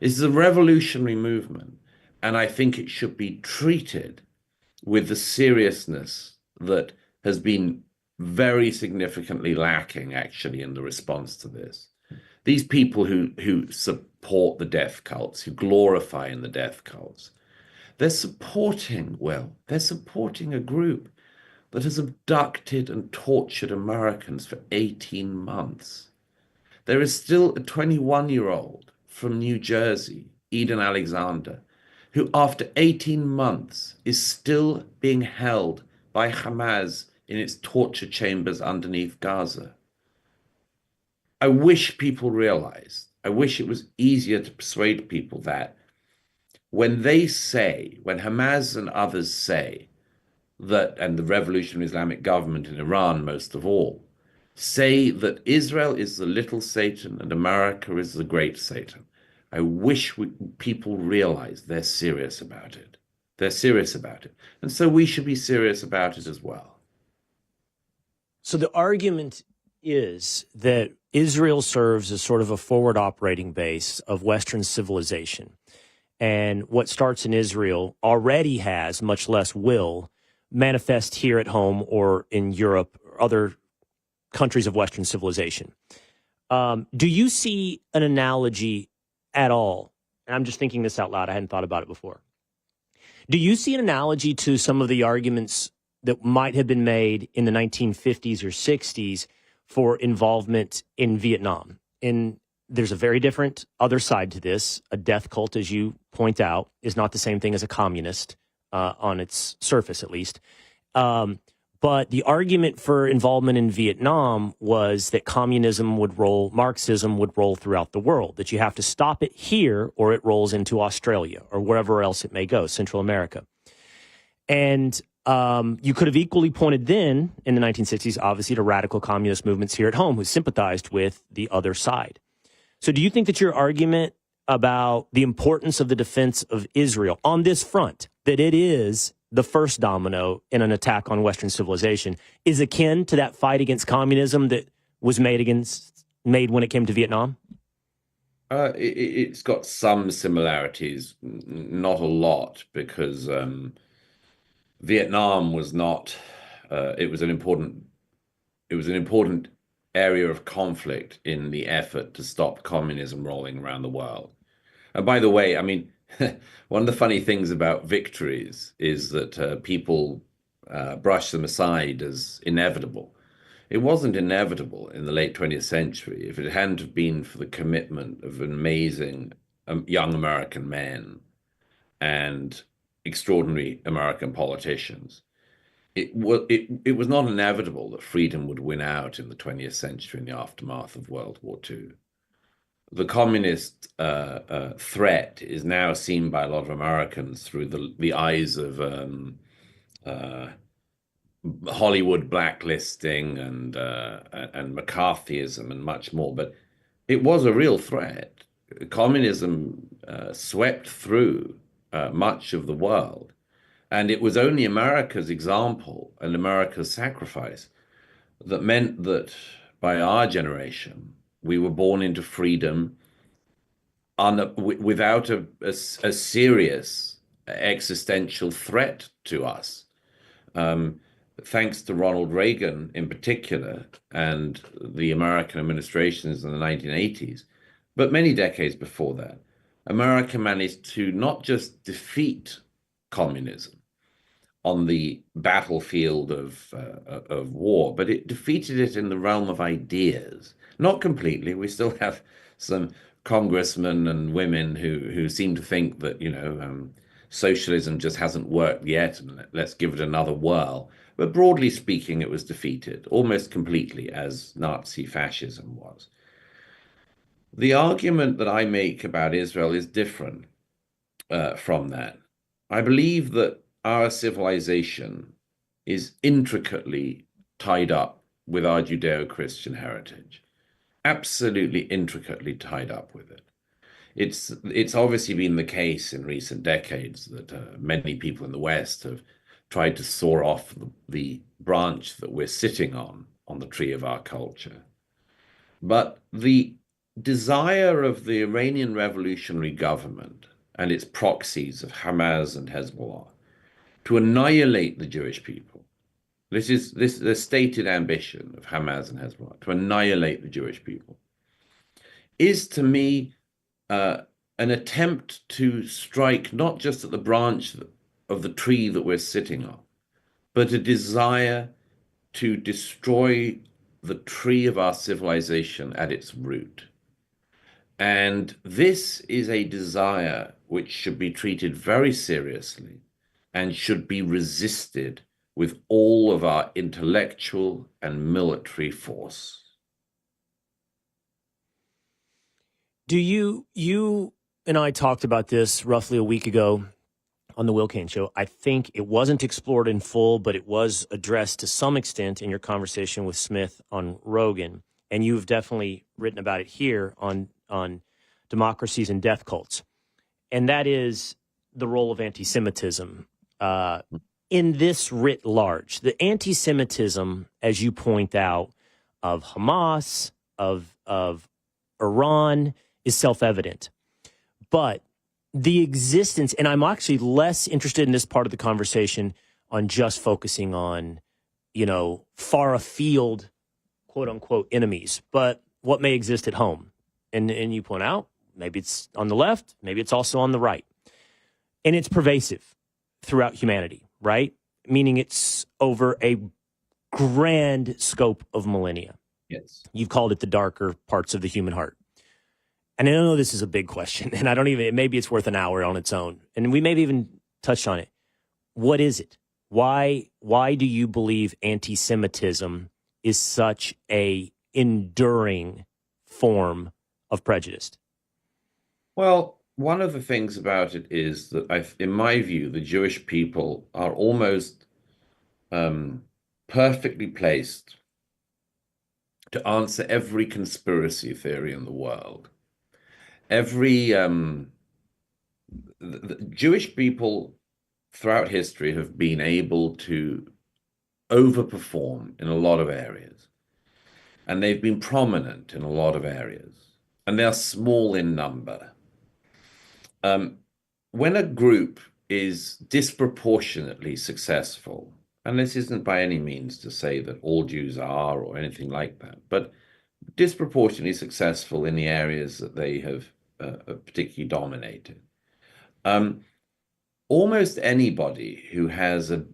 This is a revolutionary movement, and I think it should be treated with the seriousness that has been very significantly lacking, actually, in the response to this. These people who support the death cults, who glorify in the death cults, they're supporting a group that has abducted and tortured Americans for 18 months. There is still a 21-year-old from New Jersey, Eden Alexander, who after 18 months is still being held by Hamas in its torture chambers underneath Gaza. I wish people realized, I wish it was easier to persuade people that when Hamas and others say that, and the Revolutionary Islamic government in Iran most of all, say that Israel is the little Satan and America is the great Satan, I wish people realize they're serious about it. They're serious about it. And so we should be serious about it as well. So the argument is that Israel serves as sort of a forward operating base of Western civilization. And what starts in Israel already has, much less will, manifest here at home or in Europe or other countries of Western civilization. Do you see an analogy at all? And I'm just thinking this out loud. I hadn't thought about it before. Do you see an analogy to some of the arguments that might have been made in the 1950s or 60s for involvement in Vietnam? And there's a very different other side to this. A death cult, as you point out, is not the same thing as a communist, on its surface at least. But the argument for involvement in Vietnam was that communism would roll, Marxism would roll throughout the world, that you have to stop it here or it rolls into Australia or wherever else it may go, Central America. And you could have equally pointed then in the 1960s, obviously, to radical communist movements here at home who sympathized with the other side. So do you think that your argument about the importance of the defense of Israel on this front, that it is the first domino in an attack on Western civilization, is akin to that fight against communism that was made when it came to Vietnam? It's got some similarities, not a lot, because Vietnam was not. It was an important area of conflict in the effort to stop communism rolling around the world. And by the way, I mean, one of the funny things about victories is that people brush them aside as inevitable. It wasn't inevitable in the late 20th century if it hadn't have been for the commitment of amazing young American men and extraordinary American politicians. It was not inevitable that freedom would win out in the 20th century in the aftermath of World War II. The communist threat is now seen by a lot of Americans through the eyes of Hollywood blacklisting and McCarthyism and much more. But it was a real threat. Communism swept through much of the world. And it was only America's example and America's sacrifice that meant that by our generation, we were born into freedom without a serious existential threat to us. Thanks to Ronald Reagan in particular and the American administrations in the 1980s, but many decades before that, America managed to not just defeat communism on the battlefield of war, but it defeated it in the realm of ideas. Not completely. We still have some congressmen and women who seem to think that, socialism just hasn't worked yet, and let's give it another whirl. But broadly speaking, it was defeated almost completely, as Nazi fascism was. The argument that I make about Israel is different from that. I believe that our civilization is intricately tied up with our Judeo-Christian heritage, absolutely intricately tied up with it. It's obviously been the case in recent decades that many people in the West have tried to saw off the branch that we're sitting on the tree of our culture. But the desire of the Iranian revolutionary government and its proxies of Hamas and Hezbollah to annihilate the Jewish people, this is the stated ambition of Hamas and Hezbollah, to annihilate the Jewish people, is to me an attempt to strike not just at the branch of the tree that we're sitting on, but a desire to destroy the tree of our civilization at its root. And this is a desire which should be treated very seriously and should be resisted with all of our intellectual and military force. Do you and I talked about this roughly a week ago on the Will Cain Show. I think it wasn't explored in full, but it was addressed to some extent in your conversation with Smith on Rogan. And you've definitely written about it here on Democracies and Death Cults. And that is the role of anti-Semitism in this writ large. The anti-Semitism, as you point out, of Hamas, of Iran, is self-evident. But the existence, and I'm actually less interested in this part of the conversation on just focusing on, far afield, quote unquote, enemies, but what may exist at home. And you point out, maybe it's on the left, maybe it's also on the right. And it's pervasive throughout humanity, right? Meaning it's over a grand scope of millennia. Yes. You've called it the darker parts of the human heart. And I know this is a big question, and maybe it's worth an hour on its own. And we maybe even touched on it. What is it? Why do you believe anti-Semitism is such a enduring form of prejudice? Well, one of the things about it is that, in my view, the Jewish people are almost perfectly placed to answer every conspiracy theory in the world. The Jewish people throughout history have been able to overperform in a lot of areas. And they've been prominent in a lot of areas. And they're small in number. When a group is disproportionately successful, and this isn't by any means to say that all Jews are or anything like that, but disproportionately successful in the areas that they have particularly dominated. Almost anybody who has a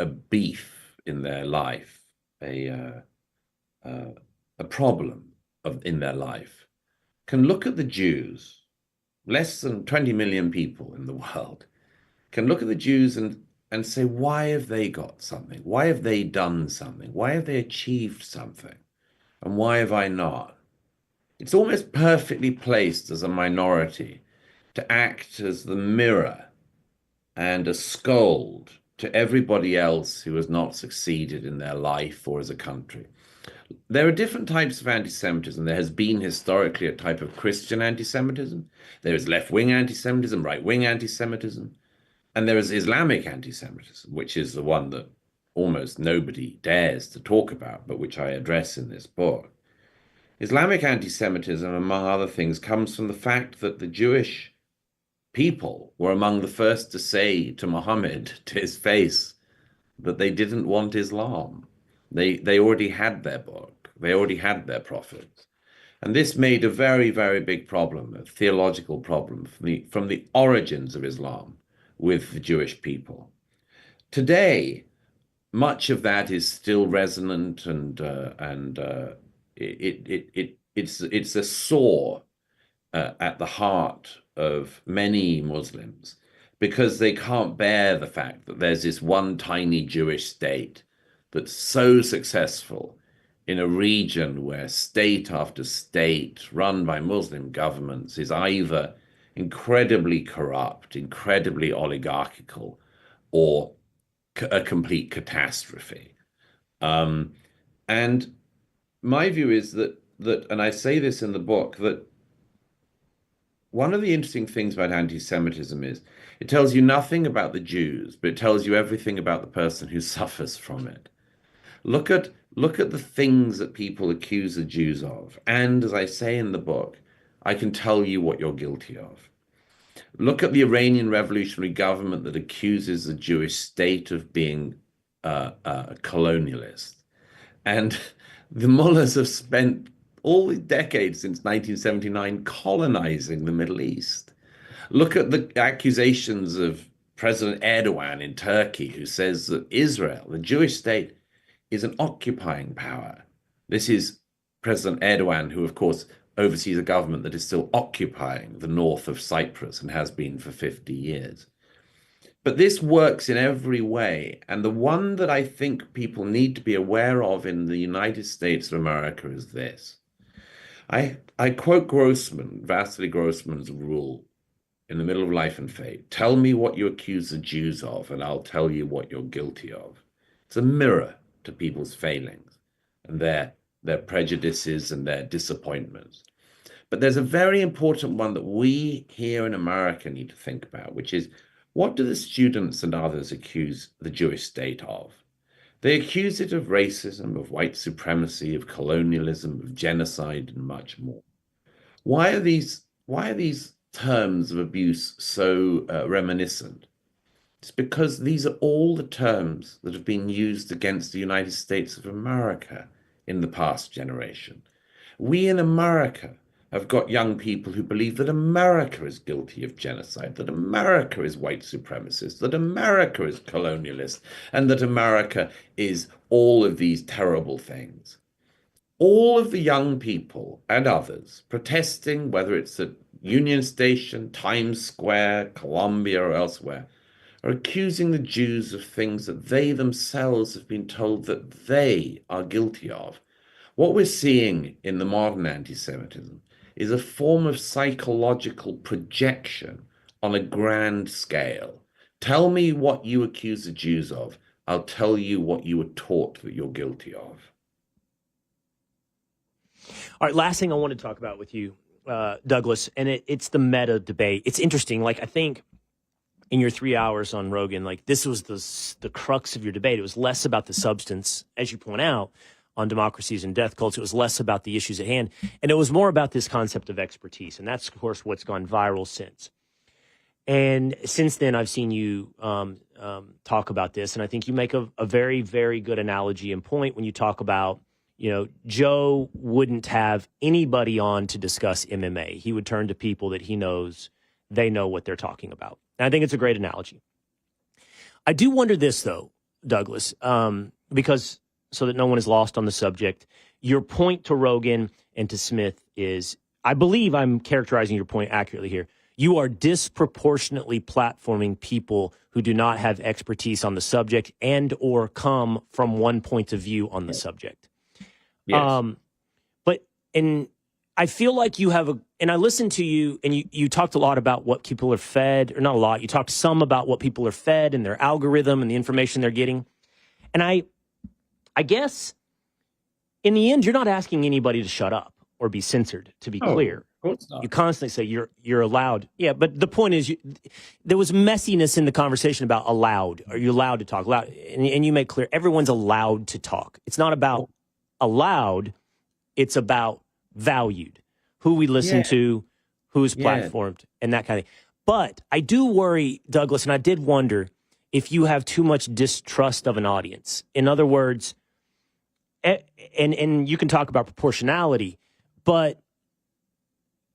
beef in their life, a problem in their life, can look at the Jews, less than 20 million people in the world, can look at the Jews and say, why have they got something? Why have they done something? Why have they achieved something? And why have I not? It's almost perfectly placed as a minority to act as the mirror and a scold to everybody else who has not succeeded in their life or as a country. There are different types of anti-Semitism. There has been historically a type of Christian anti-Semitism. There is left-wing anti-Semitism, right-wing anti-Semitism. And there is Islamic anti-Semitism, which is the one that almost nobody dares to talk about, but which I address in this book. Islamic anti-Semitism, among other things, comes from the fact that the Jewish people were among the first to say to Muhammad, to his face, that they didn't want Islam. They already had their book. They already had their prophets. And this made a very, very big problem, a theological problem from the origins of Islam with the Jewish people. Today, much of that is still resonant, and it's a sore at the heart of many Muslims, because they can't bear the fact that there's this one tiny Jewish state that's so successful in a region where state after state run by Muslim governments is either incredibly corrupt, incredibly oligarchical, or a complete catastrophe. And my view is that, and I say this in the book, that one of the interesting things about anti-Semitism is it tells you nothing about the Jews, but it tells you everything about the person who suffers from it. Look at the things that people accuse the Jews of. And as I say in the book, I can tell you what you're guilty of. Look at the Iranian revolutionary government that accuses the Jewish state of being a colonialist. And the mullahs have spent all the decades since 1979 colonizing the Middle East. Look at the accusations of President Erdogan in Turkey, who says that Israel, the Jewish state, is an occupying power. This is President Erdogan, who, of course, oversees a government that is still occupying the north of Cyprus and has been for 50 years. But this works in every way. And the one that I think people need to be aware of in the United States of America is this. I quote Grossman, Vasily Grossman's rule in The Middle of Life and Fate. Tell me what you accuse the Jews of, and I'll tell you what you're guilty of. It's a mirror to people's failings and their prejudices and their disappointments. But there's a very important one that we here in America need to think about, which is, what do the students and others accuse the Jewish state of? They accuse it of racism, of white supremacy, of colonialism, of genocide, and much more. Why are these terms of abuse so reminiscent? It's because these are all the terms that have been used against the United States of America in the past generation. We in America have got young people who believe that America is guilty of genocide, that America is white supremacist, that America is colonialist, and that America is all of these terrible things. All of the young people and others protesting, whether it's at Union Station, Times Square, Columbia, or elsewhere, are accusing the Jews of things that they themselves have been told that they are guilty of. What we're seeing in the modern anti-Semitism is a form of psychological projection on a grand scale. Tell me what you accuse the Jews of. I'll tell you what you were taught that you're guilty of. All right, last thing I want to talk about with you, Douglas, and it's the meta debate. It's interesting. Like, I think in your 3 hours on Rogan, like this was the crux of your debate. It was less about the substance, as you point out, on democracies and death cults. It was less about the issues at hand. And it was more about this concept of expertise. And that's, of course, what's gone viral since. And since then, I've seen you talk about this. And I think you make a very, very good analogy and point when you talk about, Joe wouldn't have anybody on to discuss MMA. He would turn to people that he knows they know what they're talking about. And I think it's a great analogy. I do wonder this, though, Douglas, because so that no one is lost on the subject, your point to Rogan and to Smith is, I believe I'm characterizing your point accurately here. You are disproportionately platforming people who do not have expertise on the subject and or come from one point of view on the subject. Yes. And I feel like you have and I listened to you and you talked a lot about what people are fed, or not a lot, you talked some about what people are fed and their algorithm and the information they're getting. And I guess in the end, you're not asking anybody to shut up or be censored, to be clear. Of course not. You constantly say you're allowed. Yeah, but the point is, there was messiness in the conversation about allowed. Are you allowed to talk? Allowed, and you make clear everyone's allowed to talk. It's not about allowed. It's about valued. Who we listen to, who's platformed, and that kind of thing. But I do worry, Douglas, and I did wonder if you have too much distrust of an audience. In other words, and you can talk about proportionality, but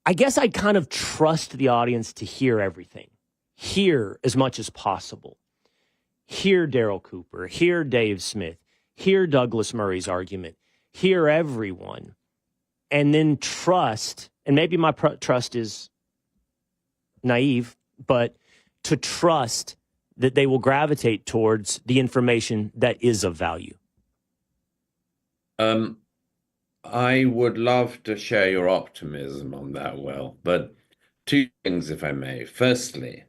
I guess I kind of trust the audience to hear everything, hear as much as possible, hear Daryl Cooper, hear Dave Smith, hear Douglas Murray's argument, hear everyone, and then trust, and maybe my trust is naive, but to trust that they will gravitate towards the information that is of value. I would love to share your optimism on that, Will, but two things, if I may. Firstly,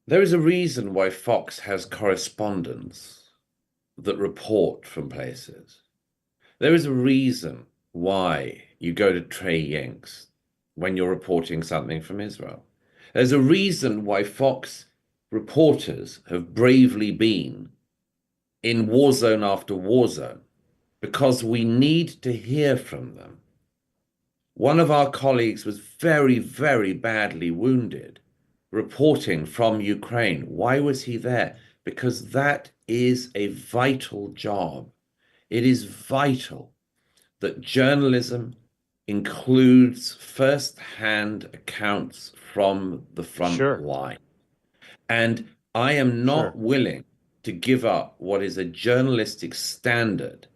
there is a reason why Fox has correspondents that report from places. There is a reason why you go to Trey Yingst when you're reporting something from Israel. There's a reason why Fox reporters have bravely been in war zone after war zone, because we need to hear from them. One of our colleagues was very, very badly wounded reporting from Ukraine. Why was he there? Because that is a vital job. It is vital that journalism includes first-hand accounts from the front line. And I am not willing to give up what is a journalistic standard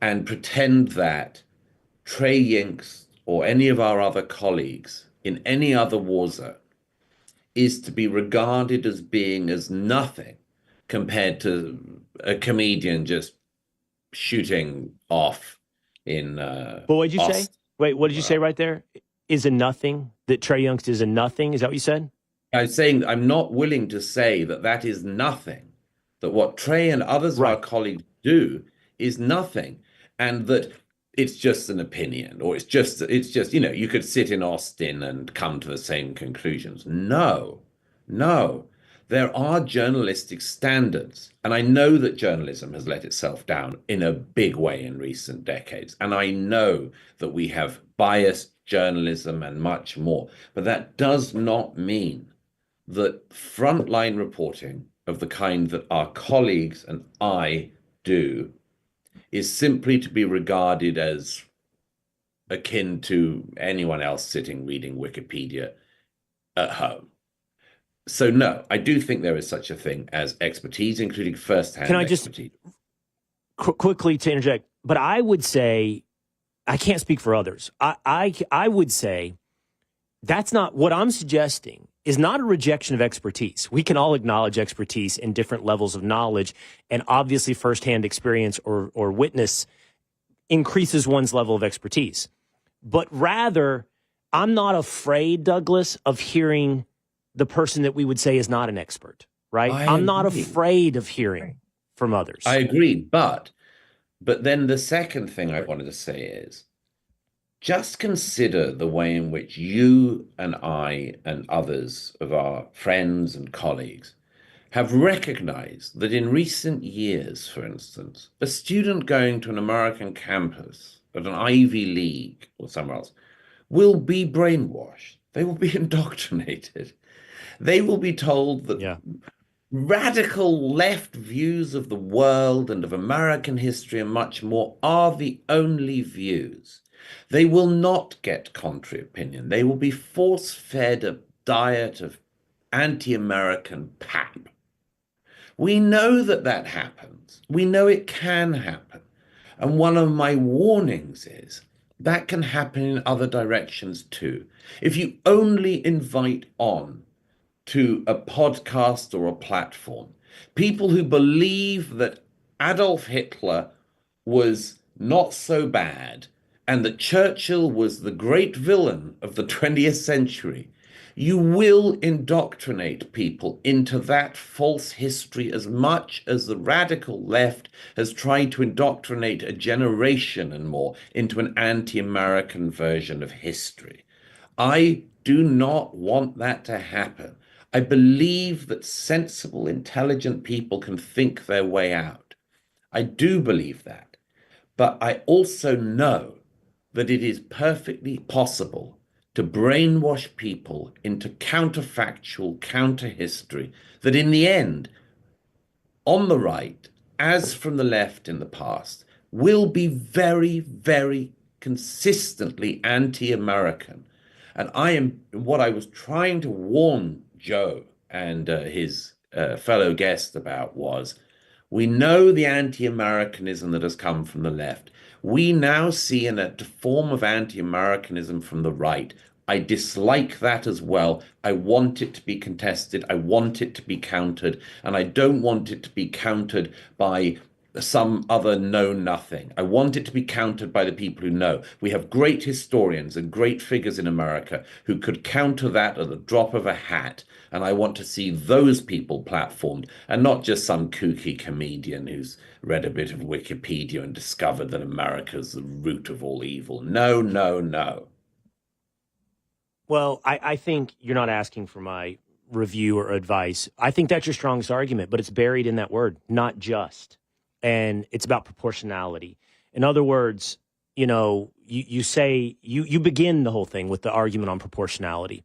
and pretend that Trey Yingst or any of our other colleagues in any other war zone is to be regarded as being as nothing compared to a comedian just shooting off in But what did you say? Wait, what did you say right there? Is a nothing? That Trey Yingst is a nothing? Is that what you said? I'm saying I'm not willing to say that that is nothing, that what Trey and others of our colleagues do is nothing, and that it's just an opinion, or it's just, you could sit in Austin and come to the same conclusions. No. There are journalistic standards, and I know that journalism has let itself down in a big way in recent decades, and I know that we have biased journalism and much more, but that does not mean that frontline reporting of the kind that our colleagues and I do is simply to be regarded as akin to anyone else sitting reading Wikipedia at home. So no, I do think there is such a thing as expertise, including first-hand expertise. Can I just quickly to interject? But I would say, I can't speak for others. I would say that's not what I'm suggesting. Is not a rejection of expertise. We can all acknowledge expertise in different levels of knowledge, and obviously firsthand experience or witness increases one's level of expertise. But rather, I'm not afraid, Douglas, of hearing the person that we would say is not an expert, right? I'm not afraid of hearing from others. I agree, but then the second thing I wanted to say is, just consider the way in which you and I and others of our friends and colleagues have recognized that in recent years, for instance, a student going to an American campus at an Ivy League or somewhere else will be brainwashed. They will be indoctrinated. They will be told that radical left views of the world and of American history and much more are the only views. They will not get contrary opinion. They will be force-fed a diet of anti-American pap. We know that that happens. We know it can happen. And one of my warnings is that can happen in other directions too. If you only invite on to a podcast or a platform people who believe that Adolf Hitler was not so bad and that Churchill was the great villain of the 20th century, you will indoctrinate people into that false history as much as the radical left has tried to indoctrinate a generation and more into an anti-American version of history. I do not want that to happen. I believe that sensible, intelligent people can think their way out. I do believe that. But I also know that it is perfectly possible to brainwash people into counterfactual, counter-history, that in the end, on the right, as from the left in the past, will be very, very consistently anti-American. And what I was trying to warn Joe and his fellow guest about was, we know the anti-Americanism that has come from the left. We now see a form of anti-Americanism from the right. I dislike that as well. I want it to be contested. I want it to be countered. And I don't want it to be countered by some other know-nothing. I want it to be countered by the people who know. We have great historians and great figures in America who could counter that at the drop of a hat. And I want to see those people platformed and not just some kooky comedian who's read a bit of Wikipedia and discovered that America's the root of all evil. No, no, no. Well, I think you're not asking for my review or advice. I think that's your strongest argument, but it's buried in that word, not just. And it's about proportionality. In other words, you say you begin the whole thing with the argument on proportionality.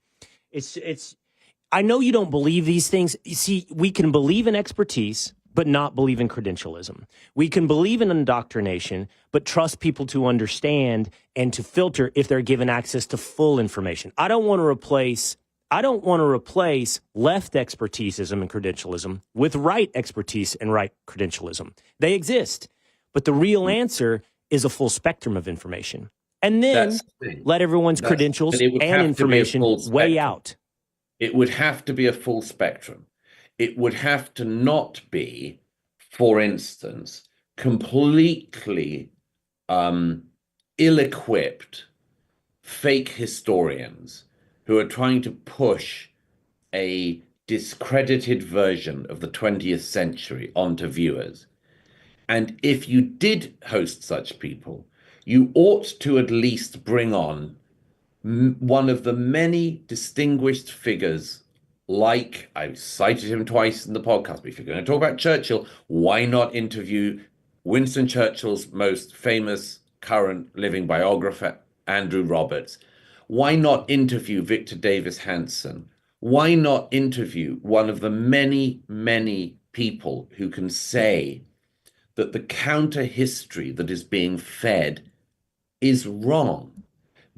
I know you don't believe these things. You see, we can believe in expertise, but not believe in credentialism. We can believe in indoctrination, but trust people to understand and to filter if they're given access to full information. I don't want to replace left expertiseism and credentialism with right expertise and right credentialism. They exist, but the real answer is a full spectrum of information. And then let everyone's credentials and information weigh out. It would have to be a full spectrum. It would have to not be, for instance, completely ill-equipped fake historians who are trying to push a discredited version of the 20th century onto viewers. And if you did host such people, you ought to at least bring on one of the many distinguished figures, like I've cited him twice in the podcast, but if you're going to talk about Churchill, why not interview Winston Churchill's most famous current living biographer, Andrew Roberts? Why not interview Victor Davis Hanson? Why not interview one of the many, many people who can say that the counter history that is being fed is wrong?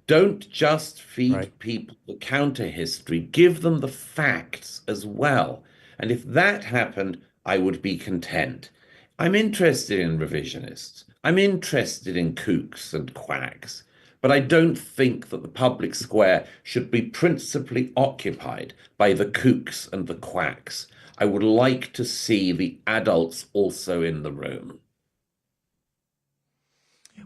Don't just feed people the counter history, give them the facts as well. And if that happened, I would be content. I'm interested in revisionists. I'm interested in kooks and quacks. But I don't think that the public square should be principally occupied by the kooks and the quacks. I would like to see the adults also in the room.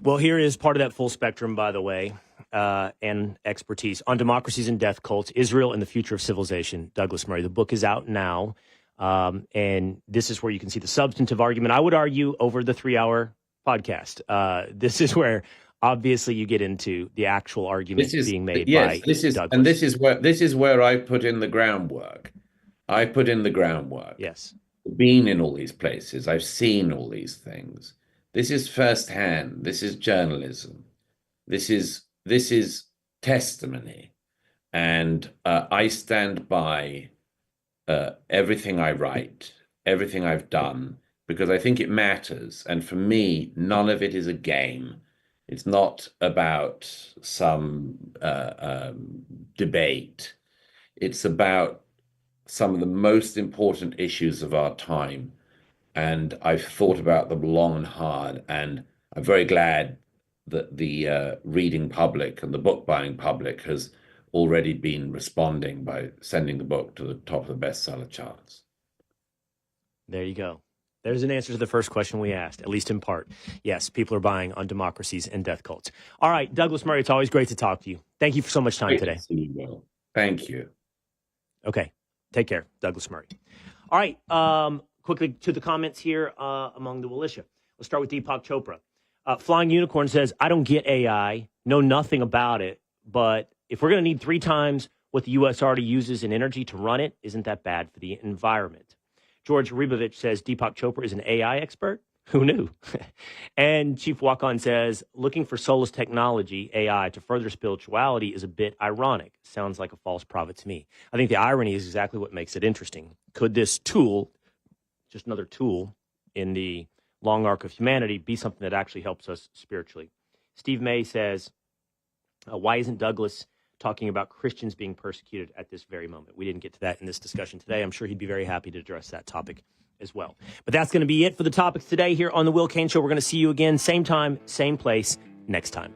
Well, here is part of that full spectrum, by the way, and expertise on democracies and death cults, Israel and the Future of Civilization, Douglas Murray. The book is out now, and this is where you can see the substantive argument. I would argue over the 3-hour podcast. This is where Obviously, you get into the actual argument being made by Douglas. And this is where I put in the groundwork. Yes. Been in all these places. I've seen all these things. This is firsthand. This is journalism. This is testimony. And I stand by everything I write, everything I've done, because I think it matters. And for me, none of it is a game. It's not about some debate. It's about some of the most important issues of our time. And I've thought about them long and hard. And I'm very glad that the reading public and the book buying public has already been responding by sending the book to the top of the bestseller charts. There you go. There's an answer to the first question we asked, at least in part. Yes, people are buying on Democracies and Death Cults. All right, Douglas Murray, it's always great to talk to you. Thank you for so much time today. Thank you. Okay, take care, Douglas Murray. All right, quickly to the comments here among the militia. Let's start with Deepak Chopra. Flying Unicorn says, I don't get AI, know nothing about it, but if we're going to need 3 times what the U.S. already uses in energy to run it, isn't that bad for the environment? George Ribovich says Deepak Chopra is an AI expert. Who knew? And Chief Walk-On says, looking for soulless technology, AI, to further spirituality is a bit ironic. Sounds like a false prophet to me. I think the irony is exactly what makes it interesting. Could this tool, just another tool in the long arc of humanity, be something that actually helps us spiritually? Steve May says, why isn't Douglas talking about Christians being persecuted at this very moment? We didn't get to that in this discussion today. I'm sure he'd be very happy to address that topic as well. But that's going to be it for the topics today here on the Will Cain Show. We're going to see you again, same time, same place, next time.